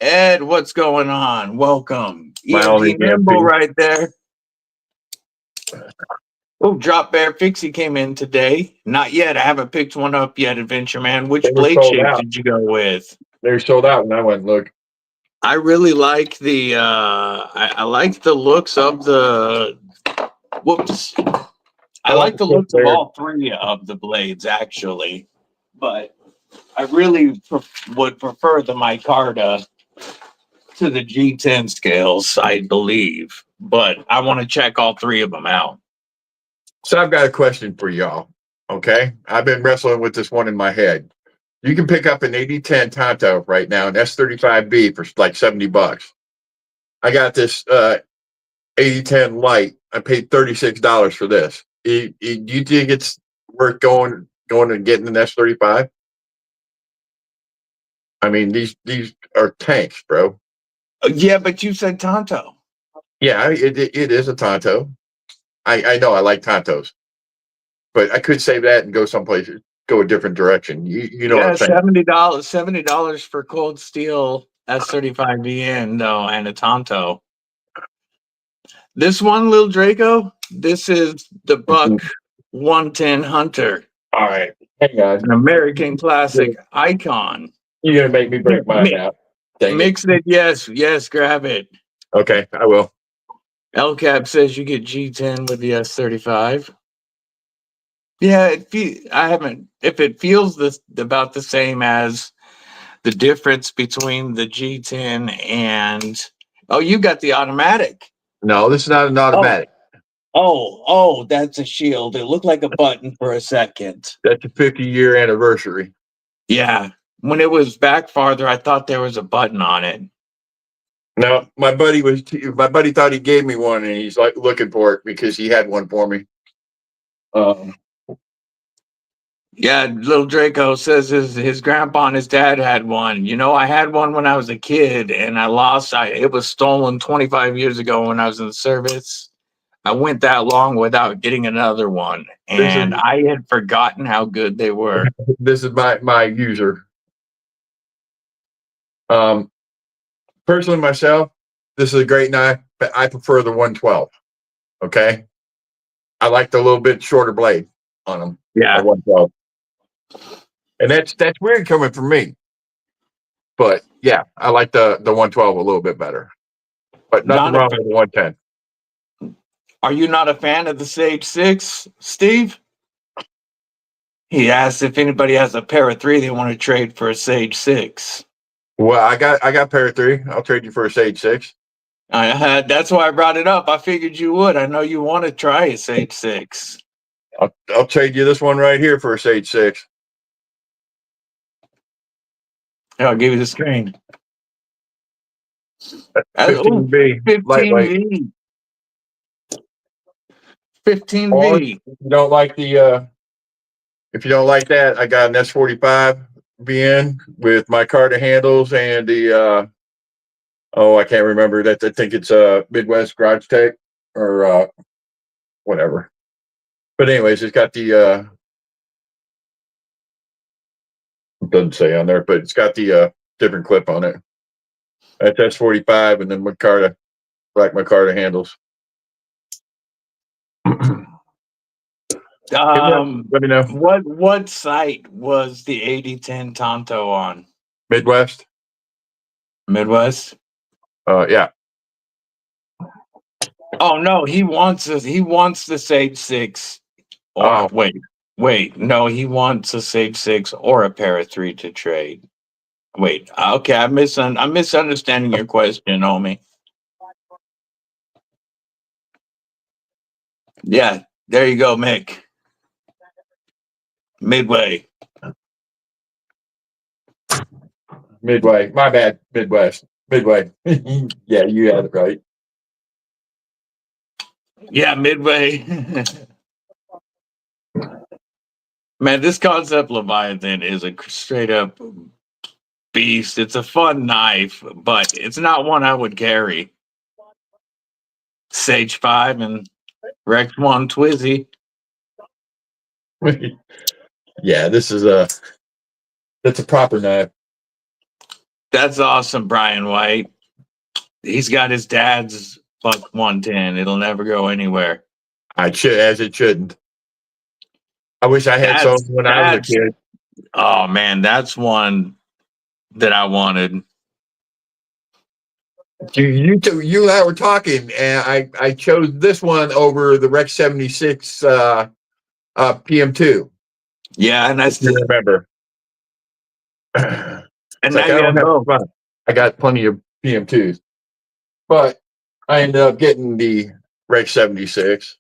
Ed, what's going on? Welcome. EMP Nimble right there. Oh, Drop Bear Fixie came in today. Not yet. I haven't picked one up yet, Adventure Man. Which blade shape did you go with? They're sold out, and I went, look. I really like the I like the looks of the I like the looks of all 3 of the blades, actually. But I really would prefer the micarta to the G10 scales, I believe. But I want to check all 3 of them out. So I've got a question for y'all. Okay, I've been wrestling with this one in my head. You can pick up an 8010 Tonto right now, an S35B for like $70. I got this 8010 Lite. I paid $36 for this. Do you think it's worth going and getting an S35? I mean, these are tanks, bro. Yeah, but you said Tonto. Yeah, it is a Tonto. I know I like Tontos, but I could save that and go someplace, go a different direction. You know what I'm saying? $70 for Cold Steel S35VN though, and a Tonto. This one, Lil Draco, this is the Buck 110 Hunter. All right, hang on. An American classic icon. You're gonna make me break mine out. Mix it, yes, grab it. Okay, I will. LCAP says you get G10 with the S35. Yeah, if it feels about the same as the difference between the G10 and you got the automatic. No, this is not an automatic. Oh, that's a shield. It looked like a button for a second. That's a 50-year anniversary. Yeah. When it was back farther, I thought there was a button on it. No, my buddy thought he gave me one, and he's like looking for it because he had one for me. Yeah, little Draco says his grandpa and his dad had one. You know, I had one when I was a kid, and I lost. It was stolen 25 years ago when I was in the service. I went that long without getting another one, This is and I had forgotten how good they were. this is my user. Personally, myself, this is a great knife, but I prefer the 112. Okay, I like the little bit shorter blade on them. Yeah, The 112, and that's weird coming from me. But yeah, I like the 112 a little bit better. But nothing not a. wrong with the 110. Are you not a fan of the Sage 6, Steve? He asked if anybody has a pair of 3 they want to trade for a Sage 6. Well, I got pair of 3. I'll trade you for a Sage 6. That's why I brought it up. I figured you would. I know you want to try a Sage 6. I'll trade you this one right here for a Sage 6. Here, I'll give you the screen. 15V, lightweight. 15V. 15V. Or if you don't like that, I got an S45 VN with my Carter handles and the I can't remember that. I think it's Midwest Garage Tech or whatever. But anyways, it's got the it doesn't say on there, but it's got the different clip on it. That's S45, and then Micarta, black Micarta handles. Let me know. What site was the 8010 Tonto on? Midwest. Midwest? Yeah. Oh no, he wants the Sage 6. Or wait, no, he wants a Sage 6 or a pair of 3 to trade. Wait, okay, I'm misunderstanding your question, homie. Yeah, there you go, Mick. Midway. My bad. Midwest. Midway. Yeah, you had it right. Yeah, Midway. Man, this Kansept Leviathan is a straight up beast. It's a fun knife, but it's not one I would carry. Sage 5 and Rex 1 Twizzy. Yeah, that's a proper knife. That's awesome, Brian White. He's got his dad's Buck 110. It'll never go anywhere. As it shouldn't. I wish I had some when I was a kid. Oh man, that's one that I wanted. You and I were talking, and I chose this one over the Rex 76 PM2. Yeah, and I still remember. And now you have both. I got plenty of PM2s, but I ended up getting the Rex 76.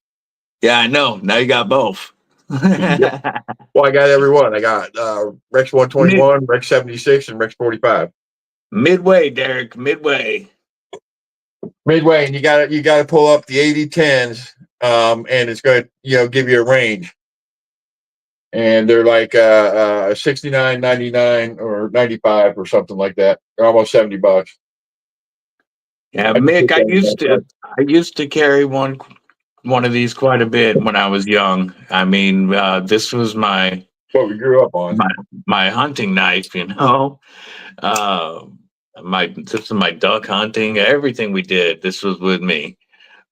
Yeah, I know. Now you got both. Yep. Well, I got every one. I got Rex 121, Rex 76, and Rex 45. Midway, Derek. Midway, and you got to pull up the 8010s, and it's going to give you a range. And they're like 69, 99, or 95 or something like that. They're almost $70. Yeah, Mick, I used to carry one of these quite a bit when I was young. I mean, this was what we grew up on. My hunting knife, you know. This is my duck hunting. Everything we did, this was with me.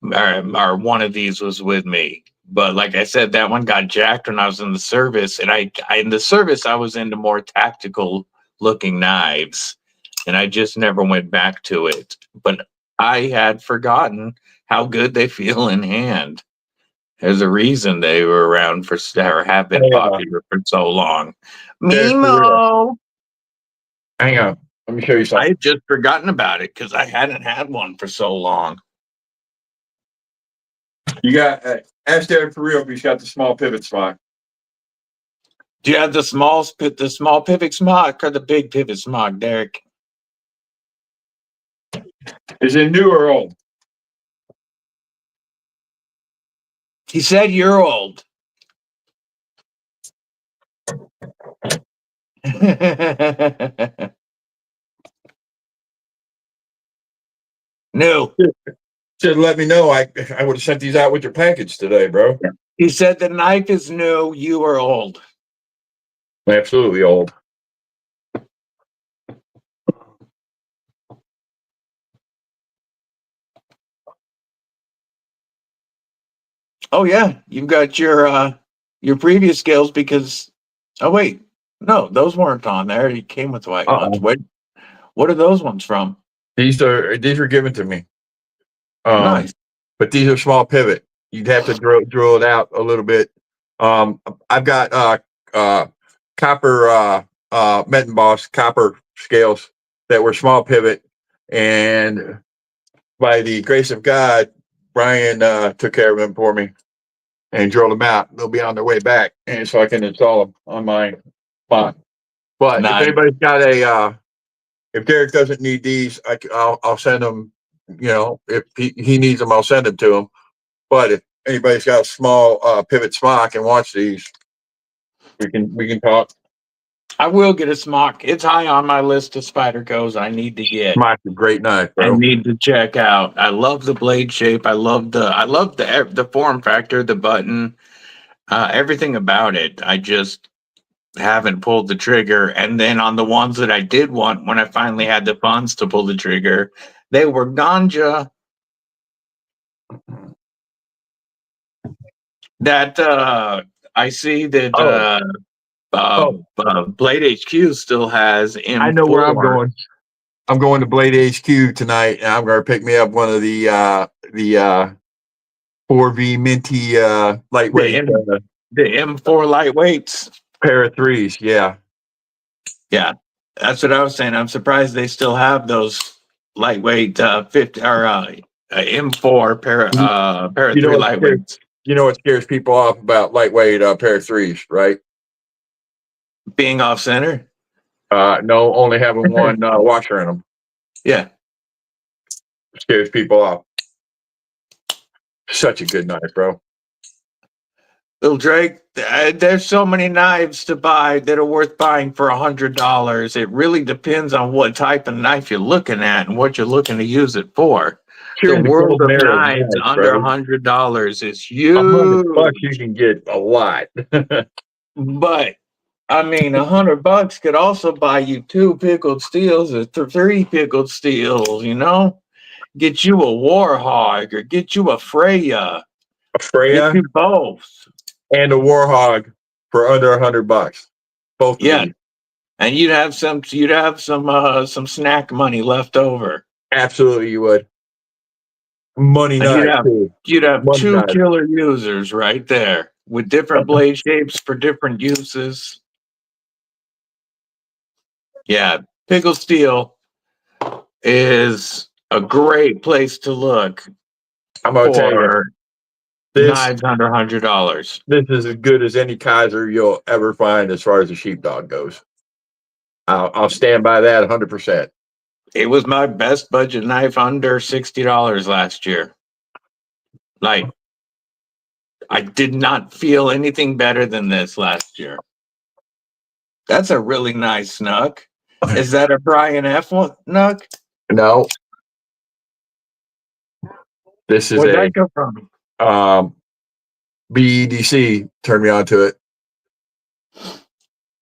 Or one of these was with me. But like I said, that one got jacked when I was in the service, and in the service I was into more tactical looking knives, and I just never went back to it. But I had forgotten how good they feel in hand. There's a reason they were around or have been popular for so long. Mimo. Hang on, let me show you something. I had just forgotten about it because I hadn't had one for so long. You got ask Derek for real if he's got the small pivot smock. Do you have the small pivot smock or the big pivot smock, Derek? Is it new or old? He said you're old. New. Should let me know. I would have sent these out with your package today, bro. He said the knife is new. You are old. Absolutely old. Oh yeah, you've got your previous skills because. Oh wait, no, those weren't on there. He came with white ones. What are those ones from? These were given to me. Nice. But these are small pivot. You'd have to drill it out a little bit. I've got copper Metenboss copper scales that were small pivot, and by the grace of God, Brian took care of them for me and drilled them out. They'll be on their way back, and so I can install them on my spot. But Nice. if anybody's got if Derek doesn't need these, I'll send them. You know, if he needs them, I'll send them to him. But if anybody's got a small pivot smock and wants these, we can talk. I will get a smock. It's high on my list of Spydercos I need to get. Smock's a great knife, bro. I need to check out. I love the blade shape. I love the form factor, the button, everything about it. I just haven't pulled the trigger. And then on the ones that I did want, when I finally had the funds to pull the trigger, they were ganja. That I see that Blade HQ still has M4. I know where I'm going. I'm going to Blade HQ tonight, and I'm going to pick me up one of the 4V minty lightweight the M4 lightweights. Pair of threes. Yeah, that's what I was saying. I'm surprised they still have those lightweight 50 or M4 pair of three lightweights. You know what scares people off about lightweight pair of threes, right? Being off center? No, only having one washer in them. Yeah. Scares people off. Such a good knife, bro. Little Drake, there's so many knives to buy that are worth buying for $100. It really depends on what type of knife you're looking at and what you're looking to use it for. The world of knives under $100 is huge. $100 you can get a lot. But I mean, $100 could also buy you 2 pickled steels or 3 pickled steels. You know, get you a Warhog or get you a Freya. Get you both. And a Warhog for under $100. Both. Yeah, and you'd have some snack money left over. Absolutely, you would. Money knife. You'd have 2 killer users right there with different blade shapes for different uses. Yeah, pickled steel is a great place to look. I'm gonna tell you. Knives under $100. This is as good as any Kaiser you'll ever find as far as the sheepdog goes. I'll stand by that 100%. It was my best budget knife under $60 last year. Like, I did not feel anything better than this last year. That's a really nice snook. Is that a Brian F. Nook? No. This is Where'd that come from? BEDC turned me on to it.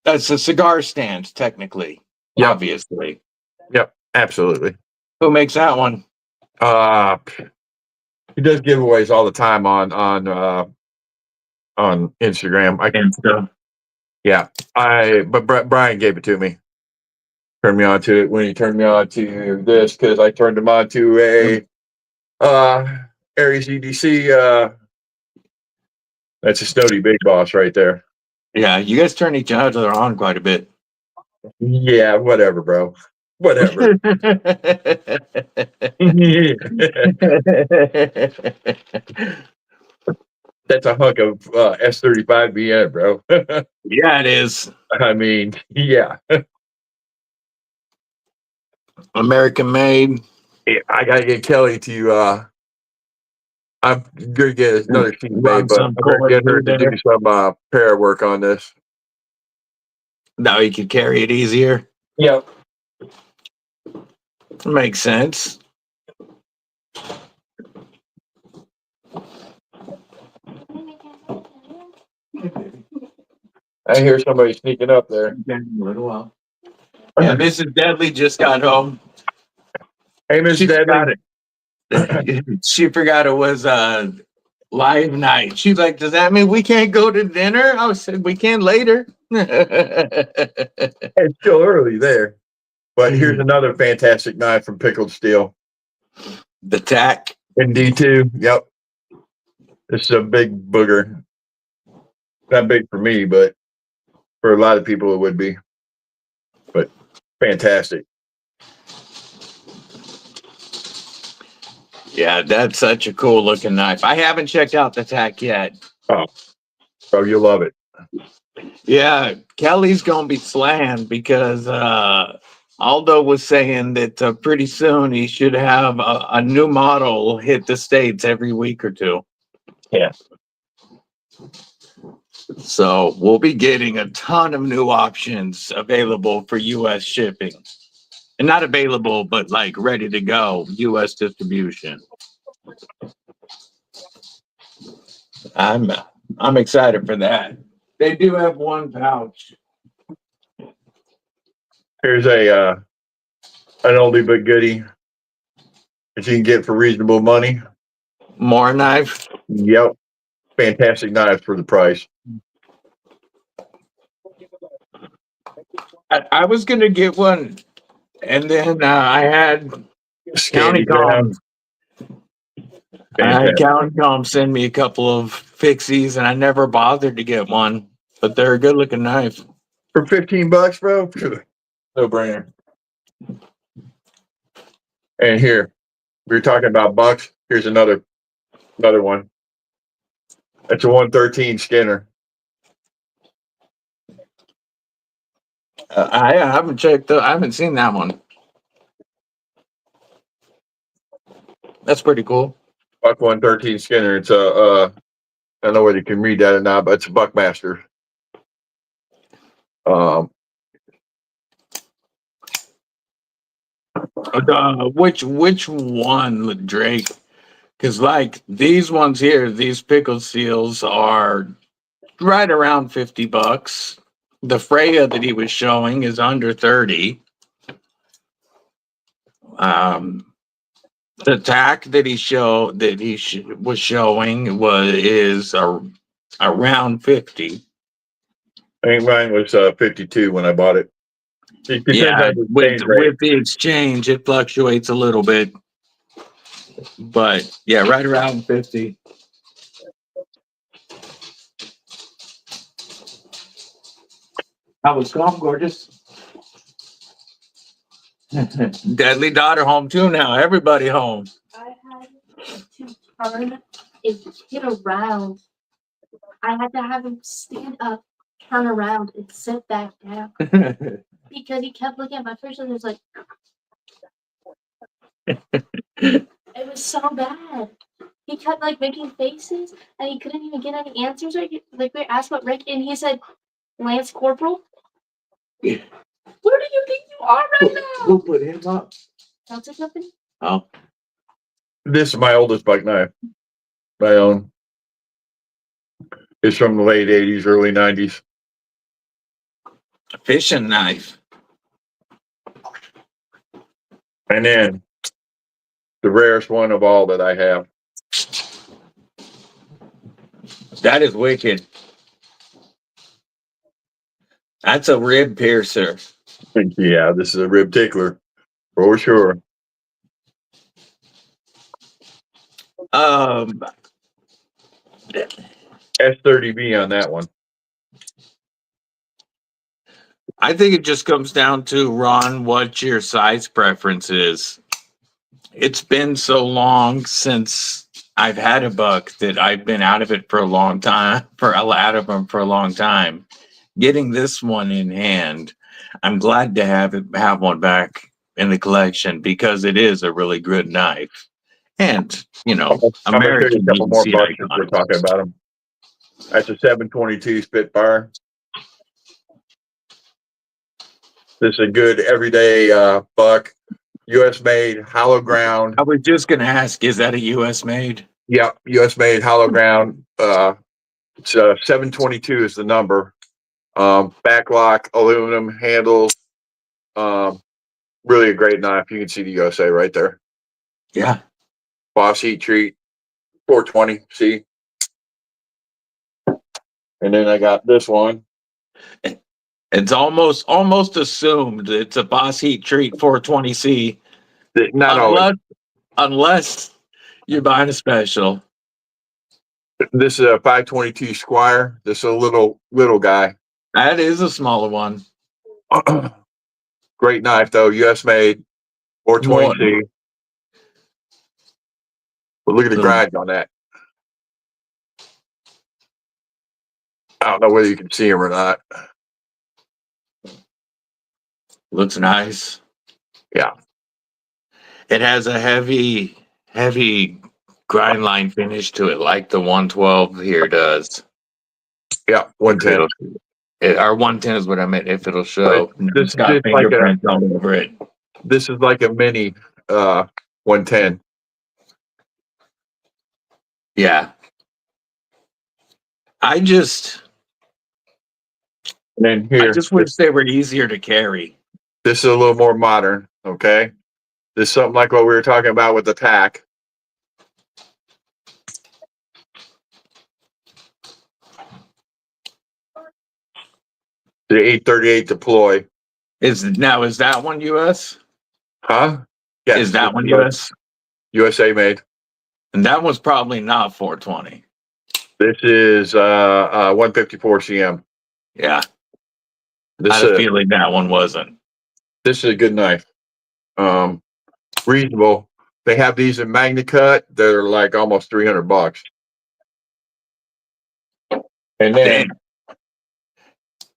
That's a cigar stand, technically. Yep. Obviously. Yep, absolutely. Who makes that one? He does giveaways all the time on Instagram. Yeah, but Brian gave it to me. Turned me on to it when he turned me on to this because I turned him on to a Aries EDC. That's a Snody Big Boss right there. Yeah, you guys turn each other on quite a bit. Yeah, whatever, bro. Whatever. That's a hunk of S35 BN, bro. Yeah, it is. I mean, yeah. American made. I gotta get Kelly to I'm gonna get another sheet made, but I'm gonna get her to do some pair work on this. Now you can carry it easier. Yep. Makes sense. I hear somebody sneaking up there. Yeah, Mrs. Deadly just got home. Hey, Miss She forgot Deadly. it. She forgot it was live night. She's like, "Does that mean we can't go to dinner?" I said, "We can later." It's still early there. But here's another fantastic knife from Pickled Steel. The tack. In D2. Yep. This is a big booger. Not big for me, but for a lot of people it would be. But fantastic. Yeah, that's such a cool looking knife. I haven't checked out the tack yet. Oh, you'll love it. Yeah, Kelly's gonna be slammed because Aldo was saying that pretty soon he should have a new model hit the States every week or two. Yeah. So we'll be getting a ton of new options available for US shipping. And not available, but like ready to go, US distribution. I'm excited for that. They do have one pouch. Here's a an oldie but goodie that you can get for reasonable money. More knife. Yep. Fantastic knives for the price. I was gonna get one, and then I had County Comm. I had County Comm send me a couple of fixies, and I never bothered to get one, but they're a good looking knife. For $15, bro. No brainer. And here, we were talking about bucks. Here's another one. It's a 113 Skinner. I haven't checked. I haven't seen that one. That's pretty cool. Buck 113 Skinner. It's a I don't know whether you can read that or not, but it's a Buckmaster. Which one, Drake? Because like these ones here, these pickled seals are right around $50. The Freya that he was showing is under 30. The tack that he was showing is around 50. I think mine was 52 when I bought it. Yeah, with the exchange, it fluctuates a little bit, but yeah, right around 50. How was Comm, gorgeous? Deadly daughter home too now. Everybody home. I had to turn a kid around. I had to have him stand up, turn around, and sit back down because he kept looking at my face and he was like, it was so bad. He kept like making faces and he couldn't even get any answers. Like we asked about Rick and he said, Lance Corporal. Where do you think you are right now? Who put him up? Delta Company. Oh, This is my oldest buck knife. My own. It's from the late 80s, early 90s. a fishing knife. And then the rarest one of all that I have. That is wicked. That's a rib piercer. Yeah, this is a rib tickler for sure. S30B on that one. I think it just comes down to, Ron, what your size preference is. It's been so long since I've had a buck that I've been out of it for a long time, out of them for a long time. Getting this one in hand, I'm glad to have one back in the collection because it is a really good knife. And, you know, I'm going to show you a couple more EDC bucks if icon. we're talking about them. That's a 722 Spitfire. This is a good everyday buck, U.S. made, hollow ground. I was just gonna ask, is that a U.S. made? Yep, U.S. made, hollow ground. It's 722 is the number. Backlock, aluminum handles. Really a great knife. You can see the USA right there. Yeah. Boss heat treat, 420. See. And then I got this one. It's almost assumed it's a Boss Heat Treat 420C. Not always. Unless you're buying a special. This is a 522 Squire. This is a little guy. That is a smaller one. Great knife though, US made, 420C. But look at the grind on that. I don't know whether you can see him or not. Looks nice. Yeah. It has a heavy grind line finish to it, like the 112 here does. Yeah, 110. Our 110 is what I meant, if it'll show. This got is like fingerprints all over it. This is like a mini 110. Yeah. I just wish they were easier to carry. This is a little more modern, okay? This is something like what we were talking about with the TAC. The 838 deploy. Is that one US? Huh? Yes. Is that one US? USA made. And that was probably not 420. This is 154 CM. Yeah. This I had a feeling that one wasn't. This is a good knife. Reasonable. They have these in MagnaCut. They're like almost $300. And then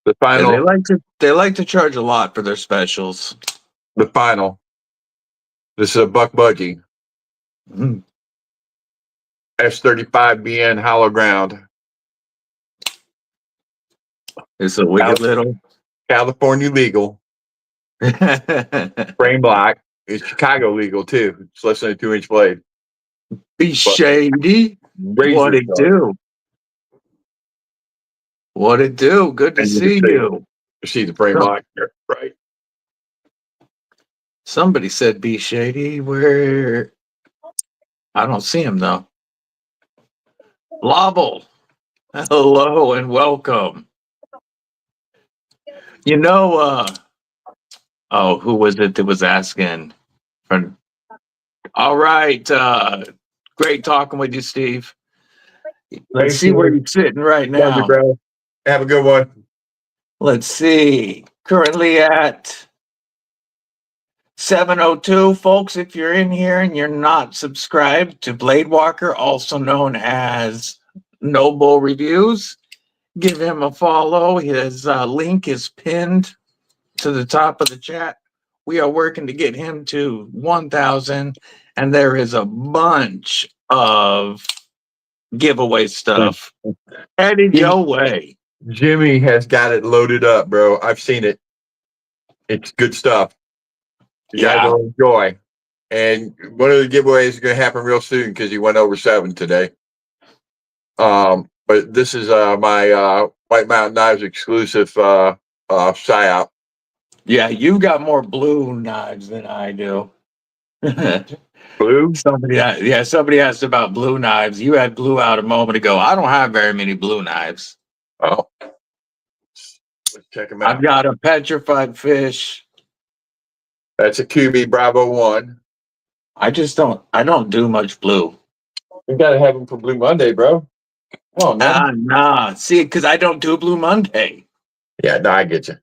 the final. Yeah, they like to charge a lot for their specials. The final. This is a buck budgie. S35BN hollow ground. It's a wicked little California legal. Frame block. It's Chicago legal too. It's less than a 2-inch blade. Be shady. What it do? What it do? Good to see you. You see the frame block here, right? Somebody said be shady. Where? I don't see him though. Lobble. Hello and welcome. You know, who was it that was asking? All right. Great talking with you, Steve. Let's see where you're sitting right now. Have a good one. Let's see. Currently at 7:02, folks. If you're in here and you're not subscribed to Blade Walker, also known as Noble Reviews, give him a follow. His link is pinned to the top of the chat. We are working to get him to 1,000, and there is a bunch of giveaway stuff headed your way. Jimmy has got it loaded up, bro. I've seen it. It's good stuff. You guys will enjoy. And one of the giveaways is going to happen real soon because he went over 7 today. But this is my White Mountain Knives exclusive psyop. Yeah, you got more blue knives than I do. Blue? Somebody asked about blue knives. You had blue out a moment ago. I don't have very many blue knives. Oh. Let's check them out. I've got a petrified fish. That's a QB Bravo 1. I don't do much blue. You got to have them for Blue Monday, bro. Come on, man. Nah. See, because I don't do Blue Monday. Yeah, no, I get you.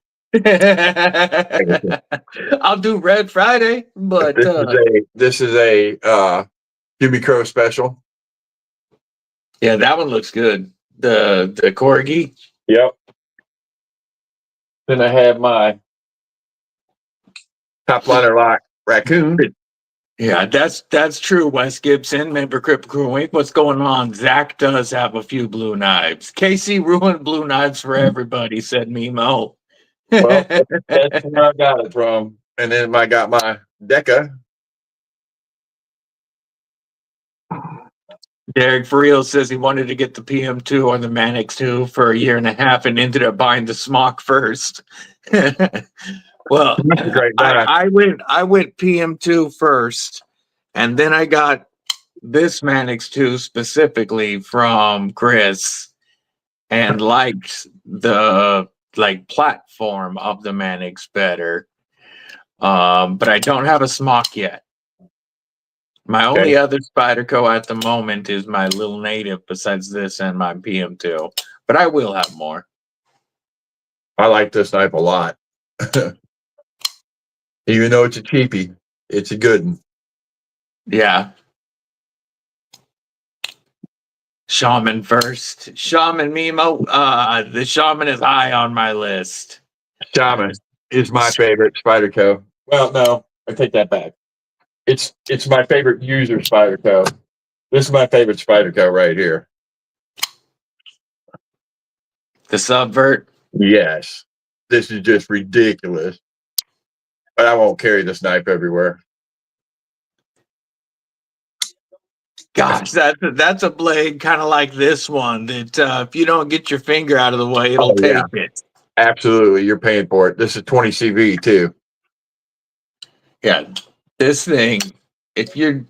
I'll do Red Friday, but this is a QB Crow special. Yeah, that one looks good. The corgi. Yep. Then I have my top liner lock raccoon. Yeah, that's true. Wes Gibson, member Kripple Krew. What's going on? Zach does have a few blue knives. Casey ruined blue knives for everybody, said Mimo. Well, that's where I got it from. And then I got my Deca. Derek Friel says he wanted to get the PM2 or the Manix 2 for a year and a half and ended up buying the Smock first. Well, That's a great knife. I went PM2 first, and then I got this Manix 2 specifically from Chris, and liked the platform of the Manix better. But I don't have a Smock yet. My only other Spyderco at the moment is my little native besides this and my PM2, but I will have more. I like this knife a lot. Even though it's a cheapie, it's a good one. Yeah. Shaman first. Shaman Mimo. The Shaman is high on my list. Shaman is my favorite Spyderco. Well, no, I take that back. It's my favorite user Spyderco. This is my favorite Spyderco right here. The Subvert. Yes. This is just ridiculous. But I won't carry this knife everywhere. Gosh, that's a blade kind of like this one that if you don't get your finger out of the way, it'll take it. Absolutely. You're paying for it. This is 20 CV too. Yeah. This thing, if your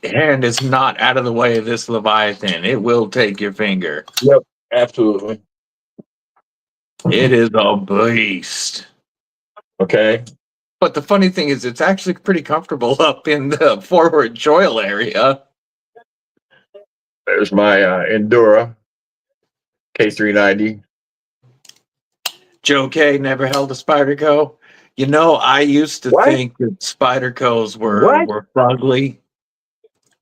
hand is not out of the way of this Leviathan, it will take your finger. Yep. Absolutely. It is a beast. Okay. But the funny thing is, it's actually pretty comfortable up in the forward choil area. There's my Endura K390. Joe K never held a Spyderco. You know, I used to think that Spydercos were ugly,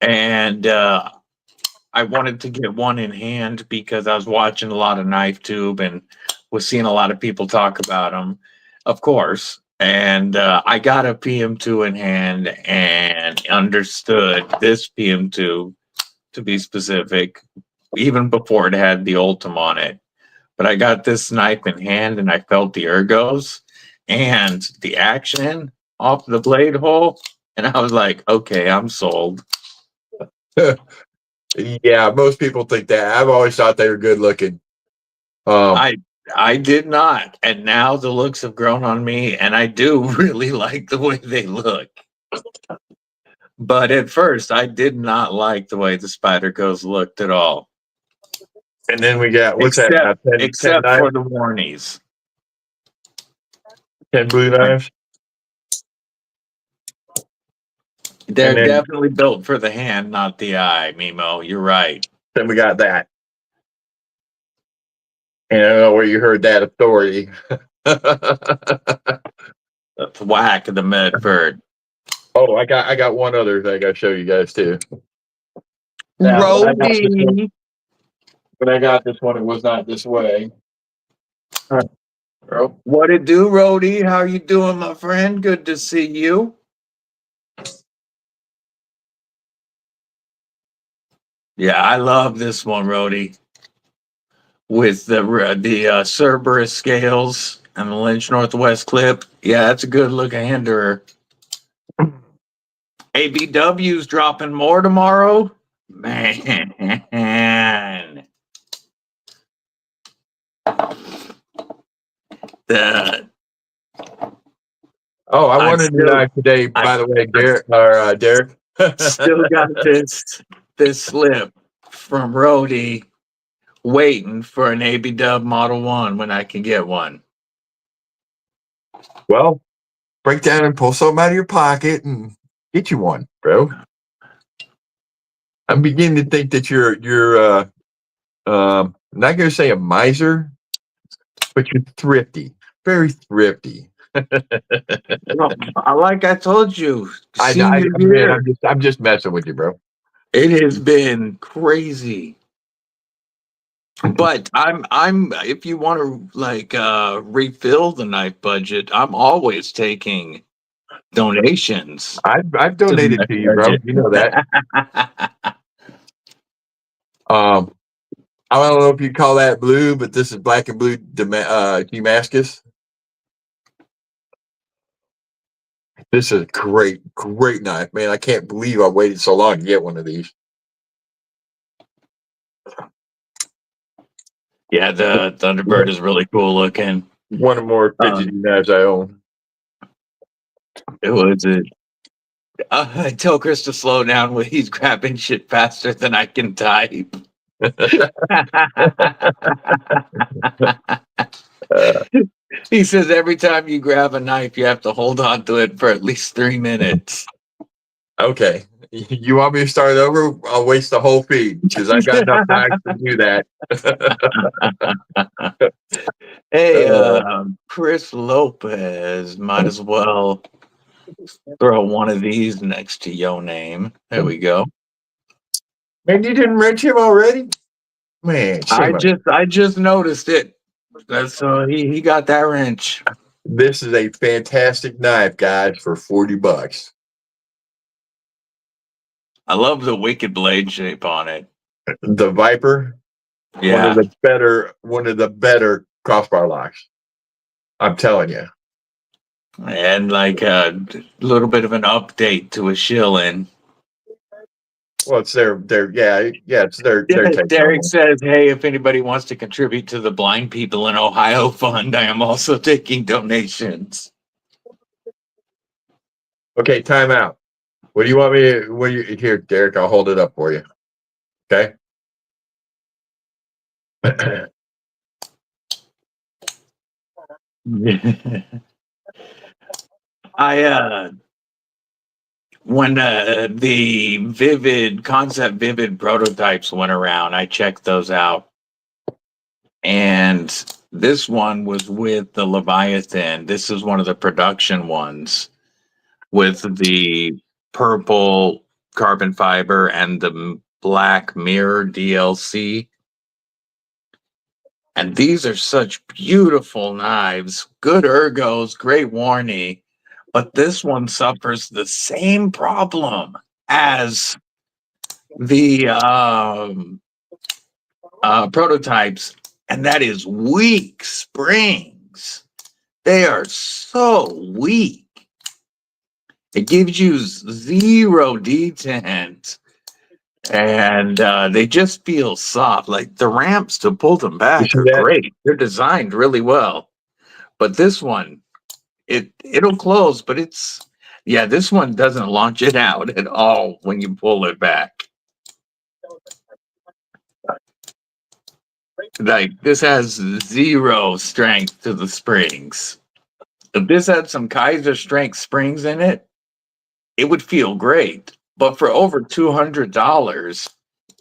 and I wanted to get one in hand because I was watching a lot of Knife Tube and was seeing a lot of people talk about them, of course. And I got a PM2 in hand and understood this PM2, to be specific, even before it had the Ultim on it. But I got this knife in hand and I felt the ergos and the action off the blade hole. And I was like, okay, I'm sold. Yeah, most people think that. I've always thought they were good looking. I did not. And now the looks have grown on me, and I do really like the way they look. But at first, I did not like the way the Spydercos looked at all. And then we got, except for the Warnies. 10 blue knives. They're definitely built for the hand, not the eye, Mimo. You're right. Then we got that. And I don't know where you heard that authority. The whack of the Medford. Oh, I got one other thing I got to show you guys too. Rody. When I got this one, it was not this way. What it do, Rody? How you doing, my friend? Good to see you. Yeah, I love this one, Rody. With the Cerberus scales and the Lynch Northwest clip. Yeah, that's a good looking hinderer. ABW's dropping more tomorrow. Man. I wanted to know today, by the way, Derek. Still got this slip from Rody waiting for an ABW Model 1 when I can get one. Well, break down and pull something out of your pocket and get you one, bro. I'm beginning to think that you're not going to say a miser, but you're thrifty, very thrifty. Like I told you, I'm just messing with you, bro. It has been crazy. But I'm if you want to refill the knife budget, I'm always taking donations. I've donated to you, bro. You know that. I don't know if you call that blue, but this is black and blue Damascus. This is a great knife, man. I can't believe I waited so long to get one of these. Yeah, the Thunderbird is really cool looking. One of the more fidgety knives I own. It was it. I tell Chris to slow down when he's grabbing shit faster than I can type. He says every time you grab a knife, you have to hold on to it for at least 3 minutes. Okay. You want me to start over? I'll waste the whole feed because I got enough knives to do that. Hey, Chris Lopez, might as well throw one of these next to your name. There we go. Man, you didn't wrench him already? Man, I just noticed it. That's he got that wrench. This is a fantastic knife, guys, for $40. I love the wicked blade shape on it. The Viper, Yeah. one of the better crossbar locks. I'm telling you. And like a little bit of an update to a shill-in. Well, it's it's their take. Derek says, hey, if anybody wants to contribute to the Blind People in Ohio Fund, I am also taking donations. Okay, time out. What do you want me to, here, Derek, I'll hold it up for you. Okay. When the Kansept Vivid prototypes went around, I checked those out. And this one was with the Leviathan. This is one of the production ones with the purple carbon fiber and the black mirror DLC. And these are such beautiful knives, good ergos, great warranty. But this one suffers the same problem as the prototypes, and that is weak springs. They are so weak. It gives you 0 detent, and they just feel soft. Like the ramps to pull them back are great. They're designed really well. But this one, it'll close, but this one doesn't launch it out at all when you pull it back. Like this has 0 strength to the springs. If this had some Kaiser strength springs in it, it would feel great. But for over $200,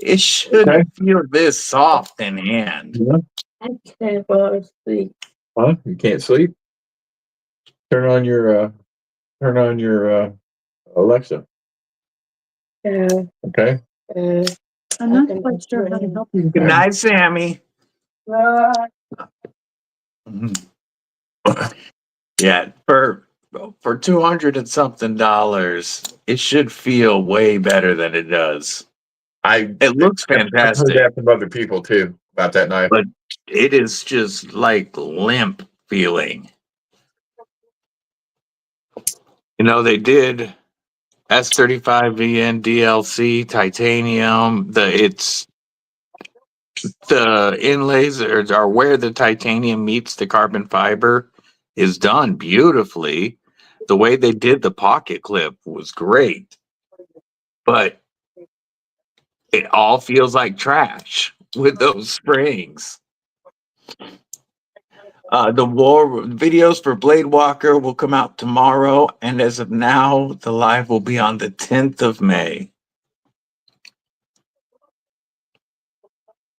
it shouldn't feel this soft in hand. Yeah. I can't fall asleep. Huh? You can't sleep? Turn on your Alexa. Yeah. Okay. I'm not quite sure how to help you. Good night, Sammy. Yeah, for $200 and something, it should feel way better than it does. It looks fantastic. I've heard that from other people too about that knife. But it is just like limp feeling. You know, they did S35VN DLC titanium. The inlays are where the titanium meets the carbon fiber is done beautifully. The way they did the pocket clip was great, but it all feels like trash with those springs. The war videos for Blade Walker will come out tomorrow, and as of now, the live will be on the 10th of May.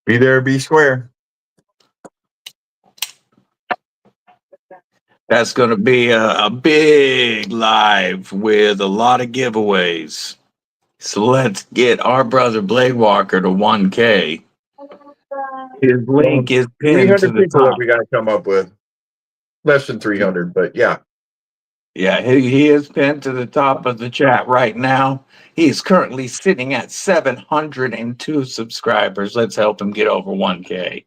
Be there, be square. That's going to be a big live with a lot of giveaways. So let's get our brother Blade Walker to 1K. His link is pinned to the people top. that we got to come up with. Less than 300, but yeah. Yeah, he is pinned to the top of the chat right now. He's currently sitting at 702 subscribers. Let's help him get over 1K.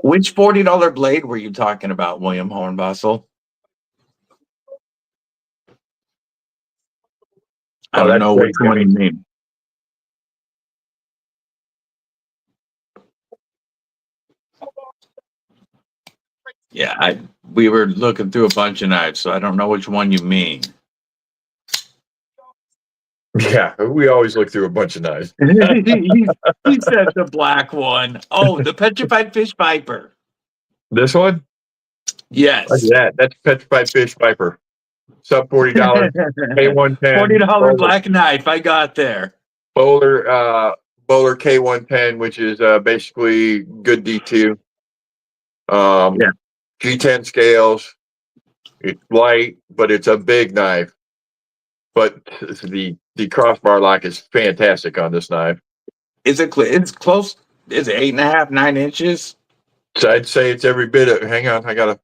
Which $40 blade were you talking about, William Hornbostel? I Oh, don't that's know great, which one you Jimmy. mean. Yeah, we were looking through a bunch of knives, so I don't know which one you mean. Yeah, we always look through a bunch of knives. he said the black one. Oh, the petrified fish viper. This one? Yes. Look at that. That's Petrified Fish Viper. Sub $40. K110. $40 black knife. I got there. Bowler K110, which is basically good D2. Yeah. G10 scales. It's light, but it's a big knife. But the crossbar lock is fantastic on this knife. Is it? It's close. Is it 8.5, 9 inches? So I'd say it's every bit of. Hang on, I gotta.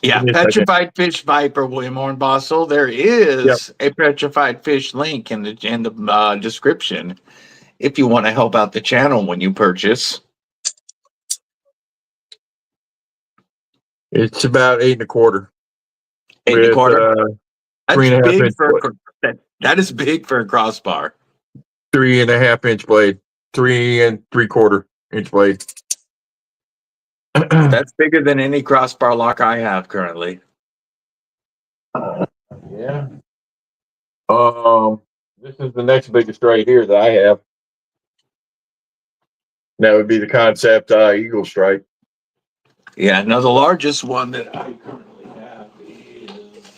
Yeah, petrified fish viper, William Hornbostel. There is a petrified fish link in the description if you want to help out the channel when you purchase. It's about 8.25. 8.25. That's 3.5 big inch for blade. that is big for a crossbar. 3.5 inch blade. 3 3/4 inch blade. That's bigger than any crossbar lock I have currently. Yeah. This is the next biggest right here that I have. That would be the Kansept Eagle Strike. Yeah, now the largest one that I currently have is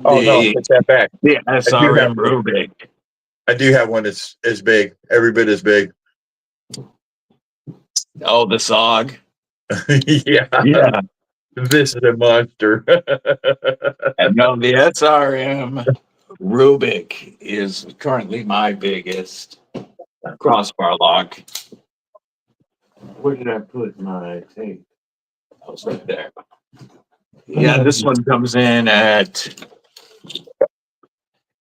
Oh no, take that back. the SRM Rubik. I do have one that's as big, every bit as big. Oh, the SOG. Yeah. This is a monster. And no, the SRM Rubik is currently my biggest crossbar lock. Where did I put my tape? Oh, it's right there. Yeah, this one comes in at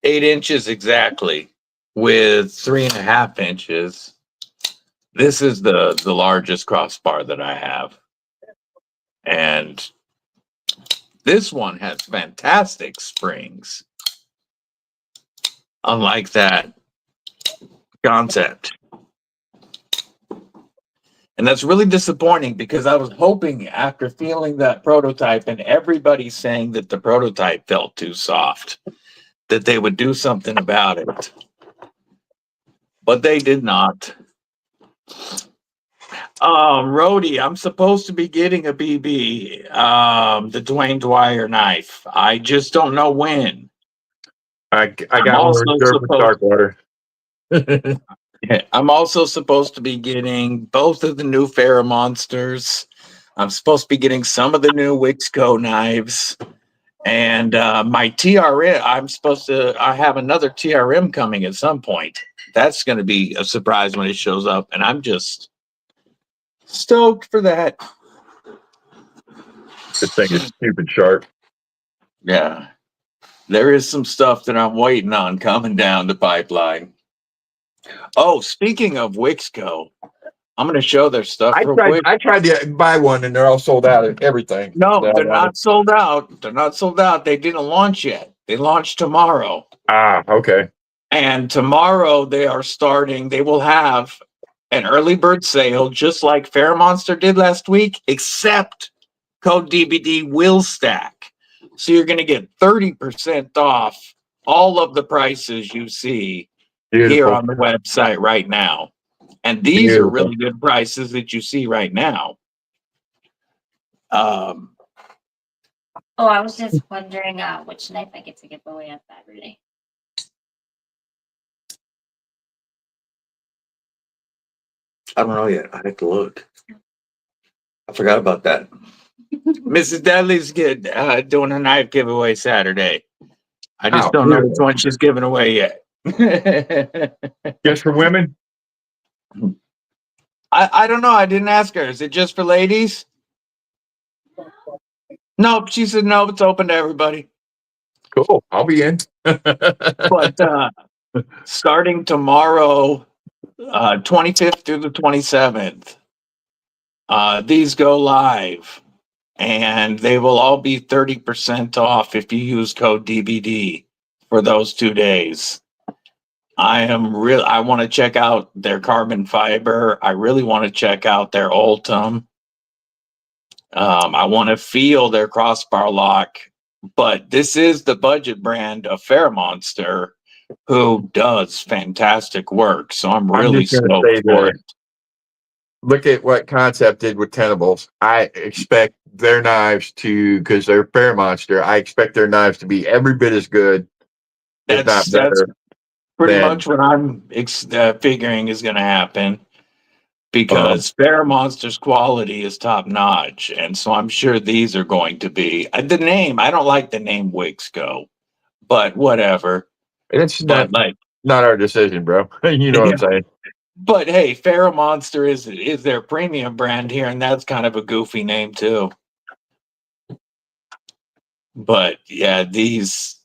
8 inches exactly, with 3.5 inches. This is the largest crossbar that I have. And this one has fantastic springs. Unlike that Kansept. And that's really disappointing because I was hoping after feeling that prototype and everybody saying that the prototype felt too soft, that they would do something about it. But they did not. Rhodey, I'm supposed to be getting a BB, the Dwayne Dwyer knife. I just don't know when. I got one reserved for Darkwater. I'm also supposed to be getting both of the new FerraMonsters. I'm supposed to be getting some of the new Wix Go knives. And my TRM, I have another TRM coming at some point. That's going to be a surprise when it shows up. And I'm just stoked for that. This thing is stupid sharp. Yeah. There is some stuff that I'm waiting on coming down the pipeline. Oh, speaking of Wix Go, I'm going to show their stuff real quick. I tried to buy one and they're all sold out of everything. No, they're not sold out. They're not sold out. They didn't launch yet. They launch tomorrow. Ah, okay. And tomorrow they will have an early bird sale, just like FerraMonster did last week, except code DBD will stack. So you're going to get 30% off all of the prices you see here on the website right now. And these are really good prices that you see right now. Oh, I was just wondering which knife I get to give away on Viperade. I don't know yet. I have to look. I forgot about that. Mrs. Dudley's doing a knife giveaway Saturday. I just don't know which one she's giving away yet. Just for women? I don't know. I didn't ask her. Is it just for ladies? Nope. She said no. It's open to everybody. Cool. I'll be in. But starting tomorrow, 25th through the 27th, these go live. and they will all be 30% off if you use code DBD for those 2 days. I want to check out their carbon fiber. I really want to check out their Ultim. I want to feel their crossbar lock, but this is the budget brand of FerraMonster, who does fantastic work. So I'm really just gonna stoked say for this. it. Look at what Kansept did with Tenables. I expect their knives to, because they're FerraMonster, I expect their knives to be every bit as good, if not That's better. pretty than much what I'm figuring is going to happen, because FerraMonster's quality is top notch, and so I'm sure these are going to be the name. I don't like the name Wix Go, but whatever. it's But like, not our decision, bro. You know what I'm saying? but hey, FerraMonster is their premium brand here, and that's kind of a goofy name too. But yeah, these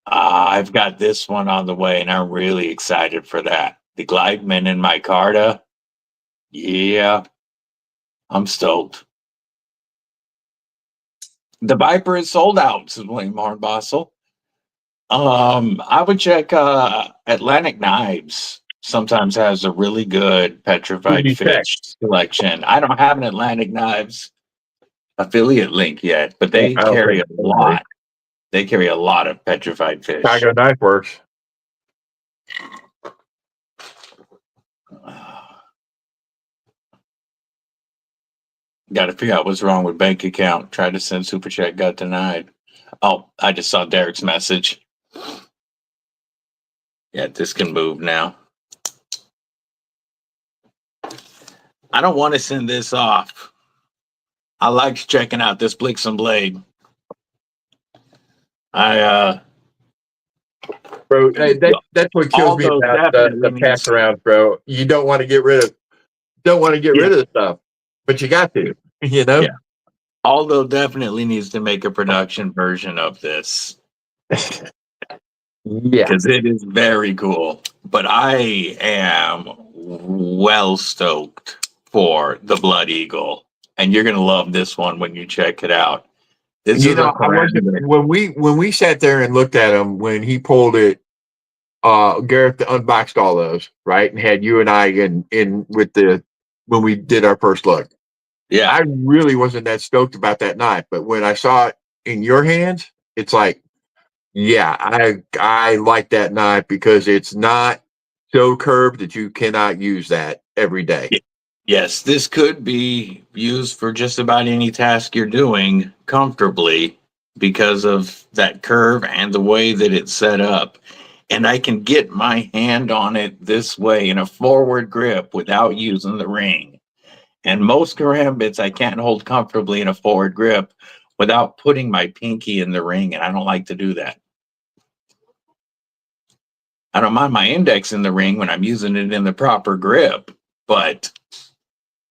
I've got this one on the way, and I'm really excited for that. The Glideman and Micarta. Yeah, I'm stoked. The Viper is sold out, says William Hornbossel. I would check Atlantic Knives. Sometimes has a really good petrified Who'd you check? fish selection. I don't have an Atlantic Knives affiliate link yet, but they I don't carry think a so. lot. They carry a lot of petrified fish. Chicago Knife Works. Got to figure out what's wrong with bank account. Tried to send super chat, got denied. Oh, I just saw Derek's message. Yeah, this can move now. I don't want to send this off. I like checking out this Blixen blade. Bro, that's what kills me Aldo about definitely the pass needs- around, bro. You don't want to get rid of rid of the stuff, but you got to, you know? Yeah. Aldo definitely needs to make a production version of this, Yeah. because it is very cool. But I am well stoked for the Blood Eagle, and you're gonna love this one when you check it out. This You is know, a parameter. when we sat there and looked at him when he pulled it, Gareth unboxed all those, right? And had you and I in with when we did our first look. Yeah, I really wasn't that stoked about that knife, but when I saw it in your hands, it's like, yeah, I like that knife because it's not so curved that you cannot use that every day. yes, this could be used for just about any task you're doing comfortably because of that curve and the way that it's set up. And I can get my hand on it this way in a forward grip without using the ring. And most karambits I can't hold comfortably in a forward grip without putting my pinky in the ring, and I don't like to do that. I don't mind my index in the ring when I'm using it in the proper grip, but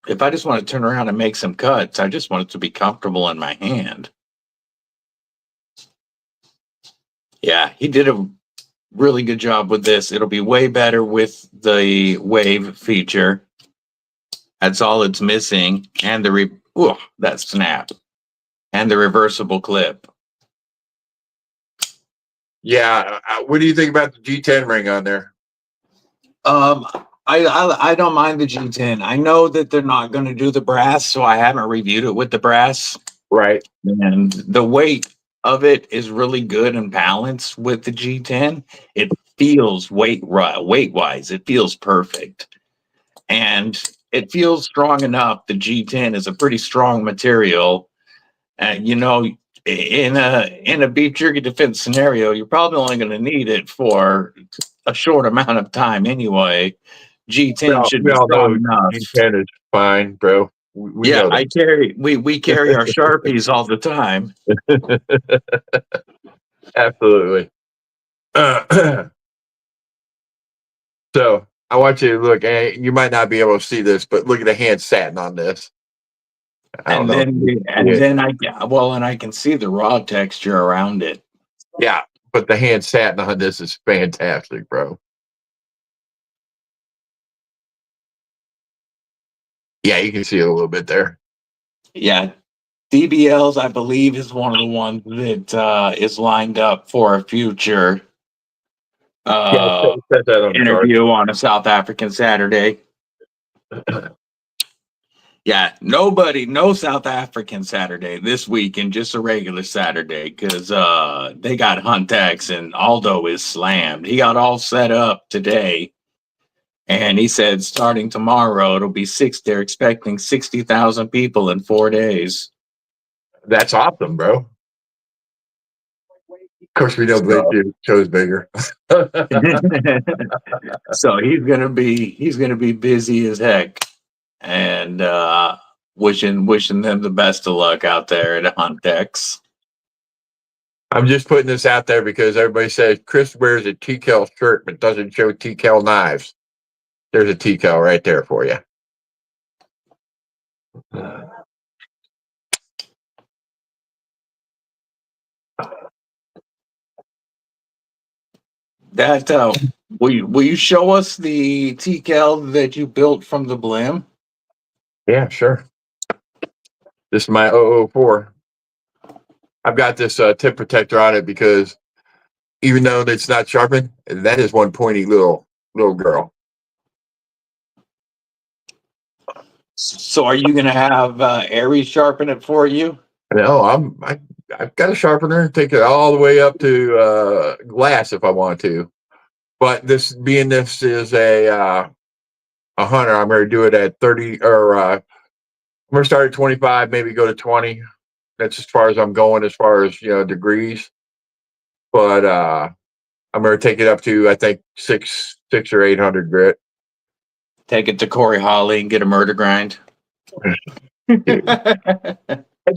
if I just want to turn around and make some cuts, I just want it to be comfortable in my hand. Yeah, he did a really good job with this. It'll be way better with the wave feature. That's all it's missing. And that snap. And the reversible clip. Yeah. What do you think about the G10 ring on there? I don't mind the G10. I know that they're not going to do the brass, so I haven't reviewed it with the brass. Right. And the weight of it is really good and balanced with the G10. It feels weight-wise, it feels perfect. And it feels strong enough. The G10 is a pretty strong material. And, you know, in a beef jerky defense scenario, you're probably only going to need it for a short amount of time anyway. G10 should be strong enough. G10 is fine, bro. We know that. We carry our Sharpies all the time. Absolutely. So I want you to look, and you might not be able to see this, but look at the hand satin on this. And then I can see the raw texture around it. Yeah, but the hand satin on this is fantastic, bro. Yeah, you can see it a little bit there. Yeah, DBLs, I believe, is one of the ones that is lined up for a future Yeah, it says that on the chart. interview on a South African Saturday. Yeah, no South African Saturday this weekend, just a regular Saturday, because they got Huntex and Aldo is slammed. He got all set up today, and he said starting tomorrow it'll be they're expecting 60,000 people in 4 days. That's awesome, bro. Of course, we know Blade show's bigger. So he's gonna be busy as heck, and wishing them the best of luck out there at Huntex. I'm just putting this out there because everybody says Chris wears a TKL shirt but doesn't show TKL knives. There's a TKL right there for you. That will you show us the TKL that you built from the blim? Yeah, sure. This is my 004. I've got this tip protector on it because even though it's not sharpened, that is one pointy little girl. So are you gonna have Aries sharpen it for you? No, I've got a sharpener, take it all the way up to glass if I want to. But this is a hunter, I'm going to do it at 30, or I'm going to start at 25, maybe go to 20. That's as far as I'm going, as far as degrees. But I'm going to take it up to, I think, 600 or 800 grit. Take it to Corey Holly and get a murder grind.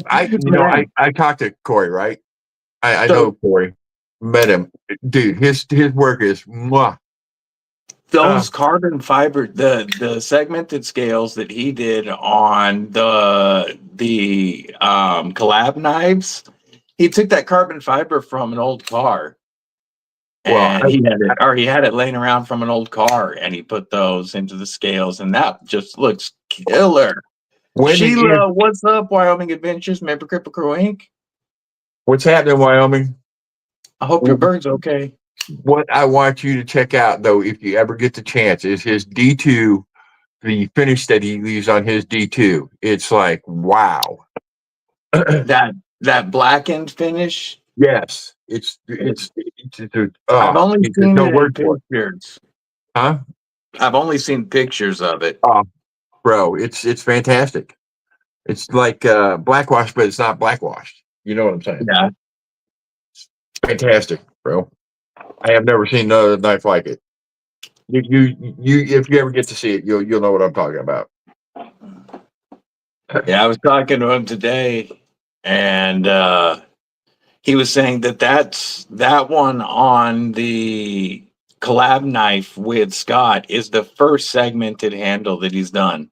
I talked to Corey, right? I know Corey, met him, dude. His work is mwah. Those carbon fiber, the segmented scales that he did on the collab knives, he took that carbon fiber from an old car. And he had it laying around from an old car, and he put those into the scales, and that just looks killer. Sheila, what's up, Wyoming Adventures? Remember Kripple Krew Inc.? What's happening, Wyoming? I hope your bird's okay. What I want you to check out, though, if you ever get the chance, is his D2, the finish that he leaves on his D2. It's like, wow. that blackened finish? Yes. I've only seen no it word in for it. pictures. Huh? I've only seen pictures of it. Oh, bro, it's fantastic. It's like blackwash, but it's not blackwashed. You know what I'm saying? Yeah. It's fantastic, bro. I have never seen another knife like it. You if you ever get to see it, you'll know what I'm talking about. Yeah, I was talking to him today, and he was saying that one on the collab knife with Scott is the first segmented handle that he's done.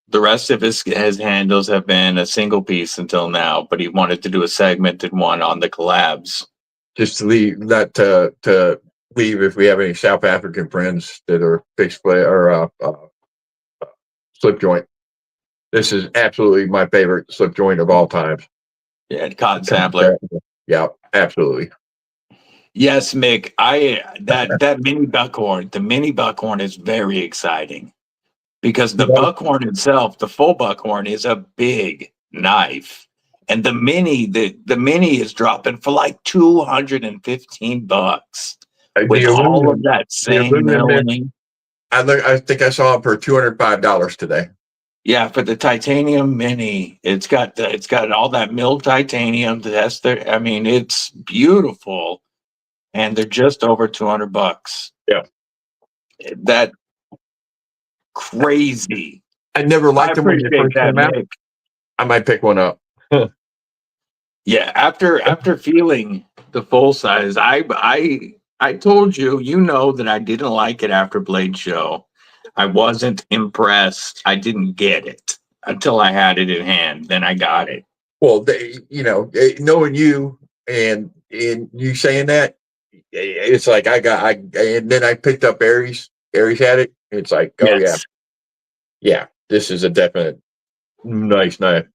The rest of his handles have been a single piece until now, but he wanted to do a segmented one on the collabs. Just to leave, not to leave if we have any South African friends that are fixed play or slip joint. This is absolutely my favorite slip joint of all times. Yeah, cotton sampler. Yeah, absolutely. Yes, Mick. That mini buckhorn, the mini buckhorn is very exciting because the buckhorn itself, the full buckhorn, is a big knife, and the mini is dropping for like $215 with all of that same milling. I think I saw it for $205 today. Yeah, for the titanium mini, it's got all that milled titanium. I mean, it's beautiful, and they're just over $200. Yeah, that crazy. I never liked them when they first came out. I might pick one up. Yeah, after feeling the full size, I told you, that I didn't like it after Blade Show. I wasn't impressed. I didn't get it until I had it in hand. Then I got it. Well, knowing you and you saying that, it's like and then I picked up Aries. Aries had it. It's like, oh yes. Yeah, this is a definite Nice knife.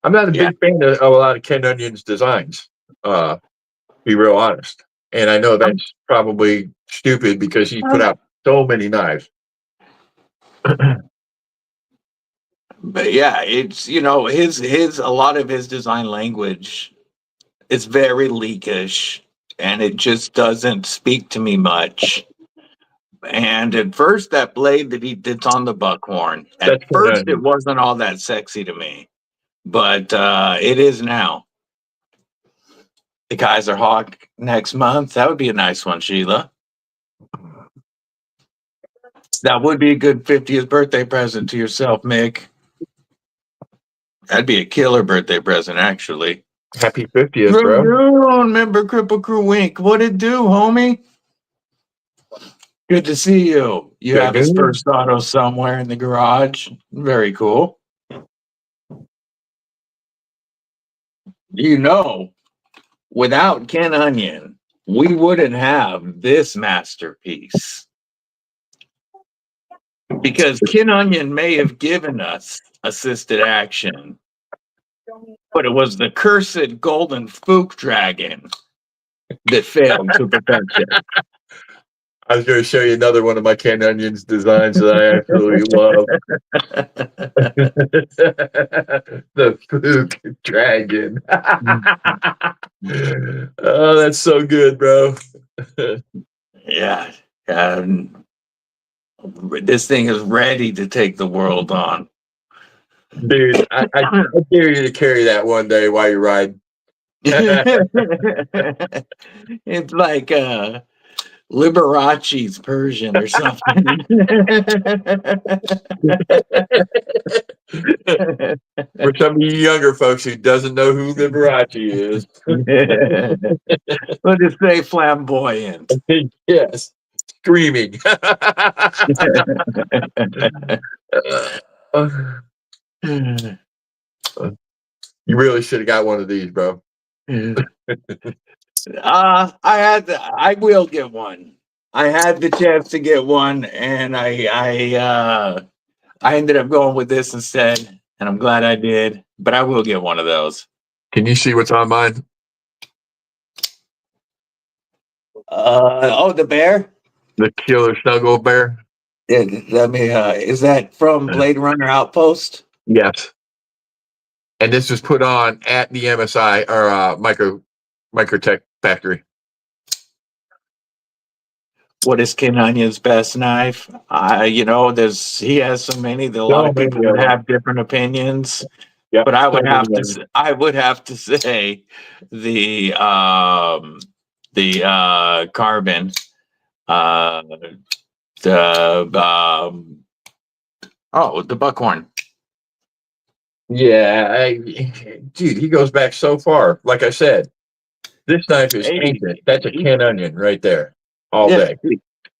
I'm not a Yeah. big fan of a lot of Ken Onion's designs. Be real honest, and I know that's probably stupid because he put out so many knives. But yeah, it's his a lot of his design language is very leakish, and it just doesn't speak to me much. And at first, that blade that he did on the buckhorn, at That's first it Onion. wasn't all that sexy to me, but it is now. The Kaiser Hawk next month. That would be a nice one, Sheila. That would be a good 50th birthday present to yourself, Mick. That'd be a killer birthday present, actually. Happy 50th, bro. Remember Kripple Krew Wink. What it do, homie? Good to see you. You Good have his news. first auto somewhere in the garage. Very cool. Without Ken Onion, we wouldn't have this masterpiece. Because Ken Onion may have given us assisted action, but it was the cursed golden Fook dragon that failed to protect it. I was going to show you another one of my Ken Onion's designs that I absolutely love. The Fook Dragon. Oh, that's so good, bro. Yeah. This thing is ready to take the world on. Dude, I dare you to carry that one day while you ride. It's like Liberace's Persian or something. For some of you younger folks who doesn't know who Liberace is. We'll just say flamboyant. Yes. Screaming. You really should have got one of these, bro. I will get one. I had the chance to get one, and I ended up going with this instead, and I'm glad I did. But I will get one of those. Can you see what's on mine? The bear. The Killer Snuggle Bear? Yeah, let me. Is that from Blade Runner Outpost? Yes. And this was put on at the MSI or Microtech factory. What is Ken Onion's best knife? He has so many that a lot of people would have different opinions. Yeah, but I would have to say the carbon, the buckhorn. Yeah, dude, he goes back so far. Like I said, this knife is ancient. That's a Ken Onion right there, all day.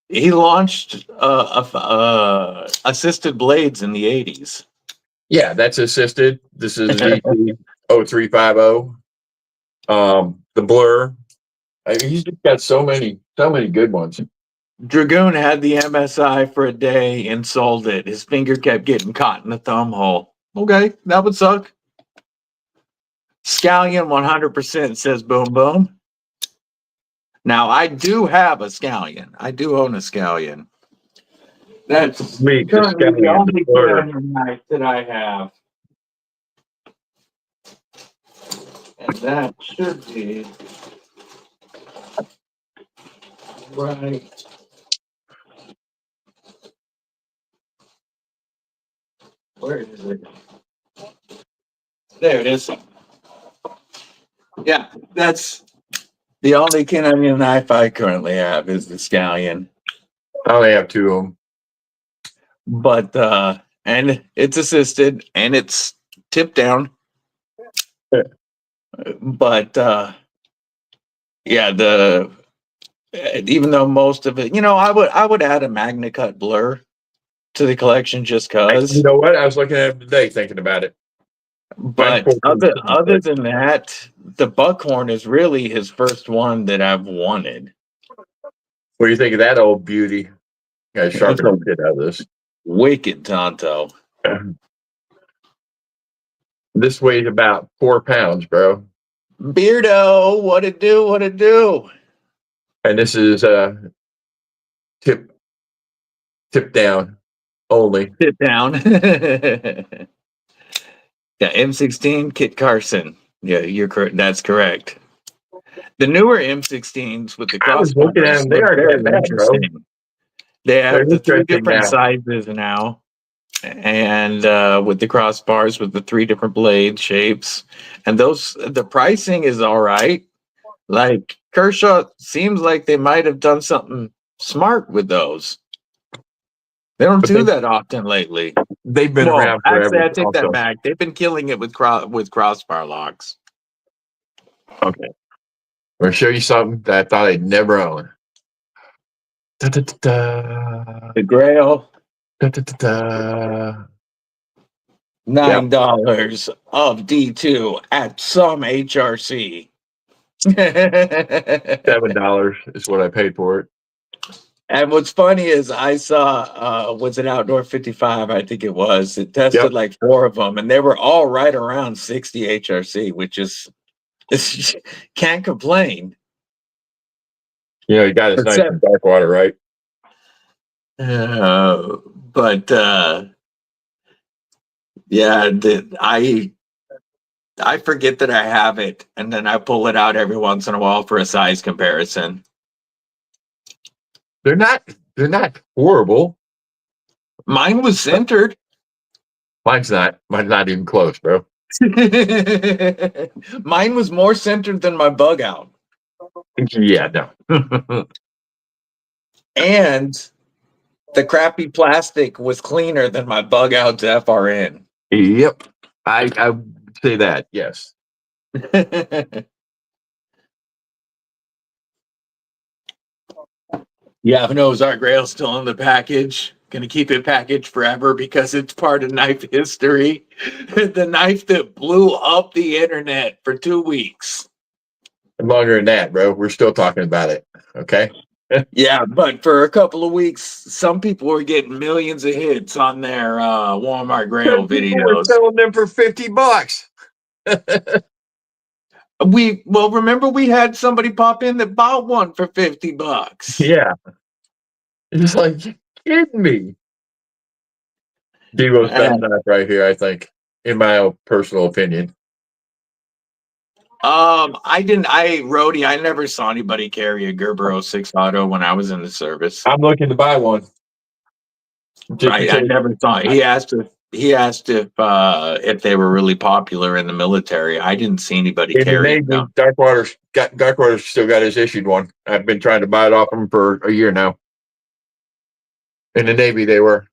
He launched assisted blades in the 80s. Yeah, that's assisted. This is VT0350. The Blur. He's just got so many good ones. Dragoon had the MSI for a day and sold it. His finger kept getting caught in the thumb hole. Okay, that would suck. Scallion 100% says boom boom. Now, I do have a Scallion. I do own a Scallion. That's currently the only Scallion knife that I have. And that should be right. Where is it? There it is. Yeah, that's the only Ken Onion knife I currently have is the Scallion. I only have two of them. But and it's assisted and it's tipped down. But yeah, even though most of it, I would add a MagnaCut Blur to the collection just cause. You know what? I was looking at it today thinking about it. But other than that, the Buckhorn is really his first one that I've wanted. What do you think of that old beauty? Guys, sharpen the shit out of this. Wicked Tonto. This weighs about 4 pounds, bro. Beardo, what it do? What it do? And this is tip down only. Sit down. Yeah, M16 Kit Carson. Yeah, you're correct. That's correct. The newer M16s with the I was looking at crossbars them. They look aren't very that bad, bro. interesting. They They're have the 3 interesting different now. sizes now, and with the crossbars with the 3 different blade shapes, and the pricing is all right. Like Kershaw seems like they might have done something smart with those. They don't do that often lately. They've been Well, around actually, forever. I take that also. back. They've been killing it with crossbar locks. Okay. I'm going to show you something that I thought I'd never own. Da, da, da, da. The Grail, Da, da, da, da. $9 of D2 at some HRC. $7 is what I paid for it. And what's funny is I saw was it Outdoor 55, I think it was. It tested like 4 of them, and they were all right around 60 HRC, which is can't complain. You know, you got his nice Except- dark water, right? But yeah, I forget that I have it, and then I pull it out every once in a while for a size comparison. They're not horrible. Mine was centered. Mine's not even close, bro. Mine was more centered than my bug out. Yeah, no. And the crappy plastic was cleaner than my bug out's FRN. Yep. I would say that, yes. Yeah, knows our Grail's still in the package. Gonna keep it packaged forever because it's part of knife history. The knife that blew up the internet for 2 weeks. And longer than that, bro. We're still talking about it. Okay. Yeah, but for a couple of weeks, some people were getting millions of hits on their Walmart Grail People were videos. selling them for $50. Remember we had somebody pop in that bought one for $50. Yeah. It's like, you kidding me? Devo's best knife right here, I think, in my own personal opinion. Rody, I never saw anybody carry a Gerber 06 Auto when I was in the service. I'm looking to buy one. I never saw it. He asked if they were really popular in the military. I didn't see anybody In the carry Navy, them. Darkwater's still got his issued one. I've been trying to buy it off him for a year now. In the Navy, they were.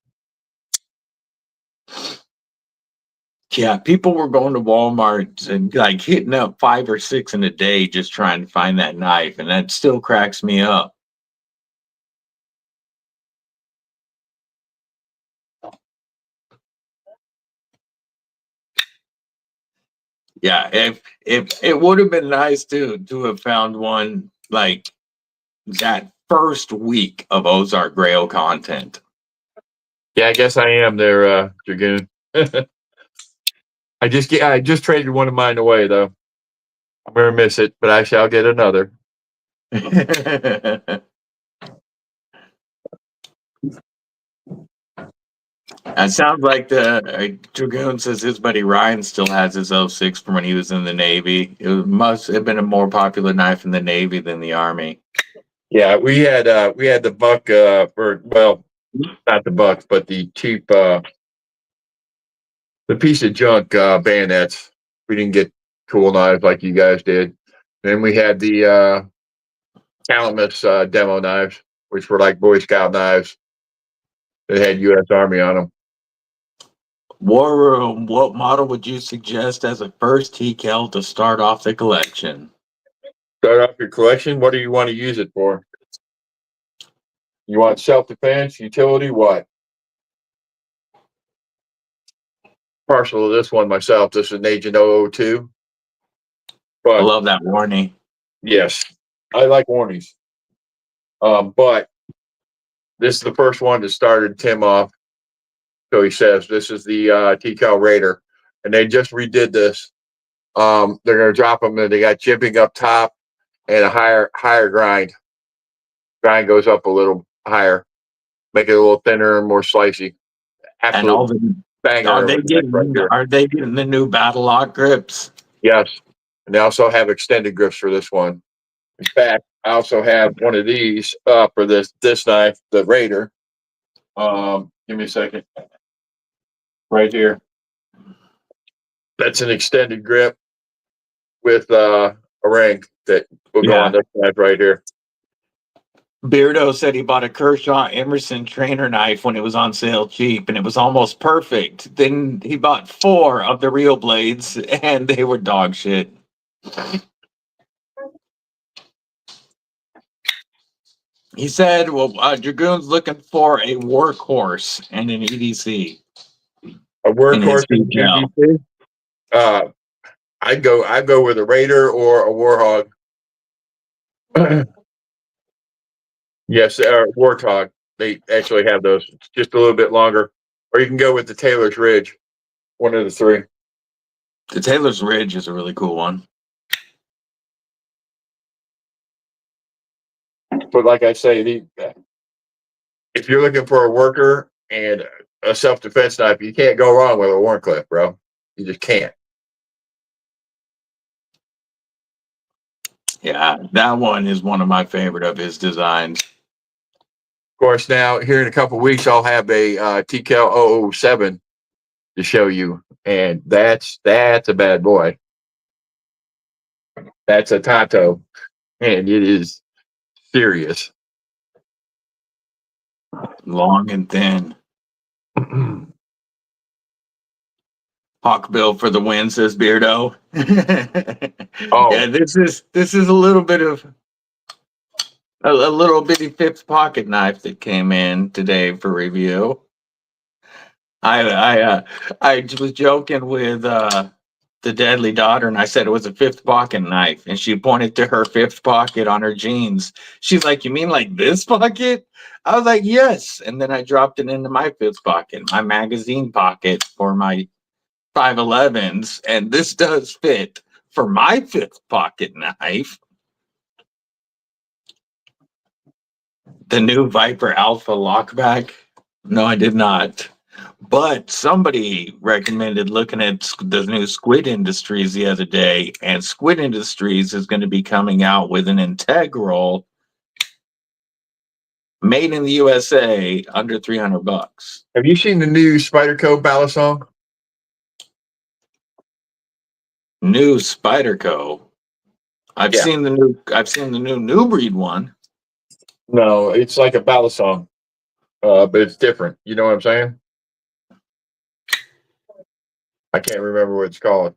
Yeah, people were going to Walmart and like hitting up 5 or 6 in a day just trying to find that knife, and that still cracks me up. Yeah, if it would have been nice to have found one like that first week of Ozark Grail content. Yeah, I guess I am there, Dragoon. I just traded one of mine away though. I'm gonna miss it, but I shall get another. It sounds like the Dragoon says his buddy Ryan still has his 06 from when he was in the Navy. It must have been a more popular knife in the Navy than the Army. Yeah, we had the buck, or well, not the buck, but the cheap, the piece of junk bayonets. We didn't get cool knives like you guys did. Then we had the Calamus demo knives, which were like Boy Scout knives. They had U.S. Army on them. WarRoom, what model would you suggest as a first TCal to start off the collection? Start off your collection. What do you want to use it for? You want self-defense, utility, what? Partial to this one myself. This is an Agent 002. I But love that warning. yes, I like warnings. But this is the first one that started Tim off. So he says, this is the TCal Raider. and they just redid this. They're gonna drop them, and they got jimping up top and a higher grind. Grind goes up a little higher, make it a little thinner and more slicey. And all Absolute the banger are of they a knife getting right here. are they getting the new battle lock grips? Yes, and they also have extended grips for this one. In fact, I also have one of these for this knife, the Raider. Give me a second. Right here. That's an extended grip with a ring that will go on this knife right here. Beardo said he bought a Kershaw Emerson trainer knife when it was on sale cheap, and it was almost perfect. Then he bought 4 of the real blades, and they were dog shit. He said, well, Dragoon's looking for a workhorse and an EDC. A workhorse in EDC? I'd go with a Raider or a Warhog. Yes, Warthog. They actually have those. It's just a little bit longer. Or you can go with the Taylor's Ridge. One of the 3. The Taylor's Ridge is a really cool one. But like I say, if you're looking for a worker and a self-defense knife, you can't go wrong with a Warncliffe, bro. You just can't. Yeah, that one is one of my favorite of his designs. Of course, now here in a couple of weeks, I'll have a TKL 007 to show you, and that's a bad boy. That's a Tato, and it is serious. Long and thin. Hawkbill for the win, says Beardo. Oh. Yeah, this is a little bit of a little bitty fifth pocket knife that came in today for review. I was joking with the deadly daughter, and I said it was a fifth pocket knife, and she pointed to her fifth pocket on her jeans. She's like, "You mean like this pocket?" I was like, "Yes." And then I dropped it into my fifth pocket, my magazine pocket for my 511s, and this does fit for my fifth pocket knife. The new Viper Alpha lockback? No, I did not. But somebody recommended looking at the new Squid Industries the other day, and Squid Industries is going to be coming out with an integral made in the USA under $300. Have you seen the new Spyderco Balisong? New Spyderco. I've seen the new breed one. No, it's like a Balisong, but it's different. You know what I'm saying? I can't remember what it's called.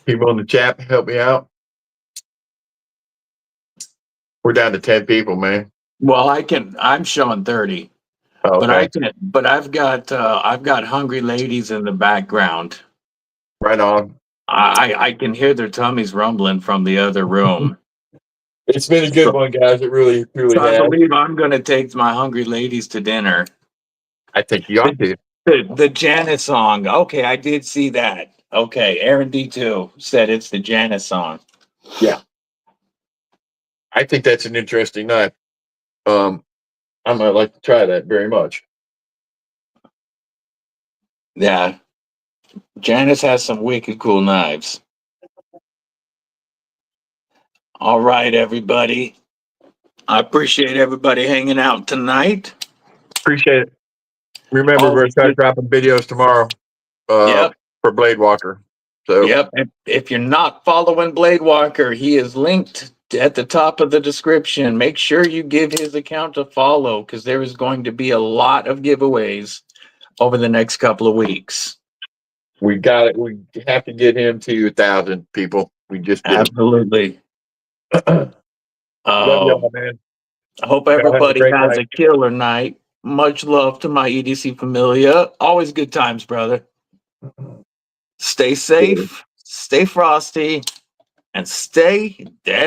People in the chat, help me out. We're down to 10 people, man. Well, I'm showing 30. Oh, okay. But I've got hungry ladies in the background. Right on. I can hear their tummies rumbling from the other room. It's been a good one, guys. It really, truly So I has. believe I'm going to take my hungry ladies to dinner. I think you ought to. The Janice song. Okay, I did see that. Okay, Aaron D2 said it's the Janice song. Yeah. I think that's an interesting knife. I might like to try that very much. Yeah. Janice has some wicked cool knives. All right, everybody. I appreciate everybody hanging out tonight. Appreciate it. Remember, we're start dropping videos tomorrow for Blade Walker. So yep. If you're not following Blade Walker, he is linked at the top of the description. Make sure you give his account a follow, because there is going to be a lot of giveaways over the next couple of weeks. We got it. We have to get him to 1,000 people. We just did. Absolutely. Love y'all, man. I hope everybody has a killer night. Much love to my EDC familia. Always good times, brother. Stay safe, stay frosty, and stay dead.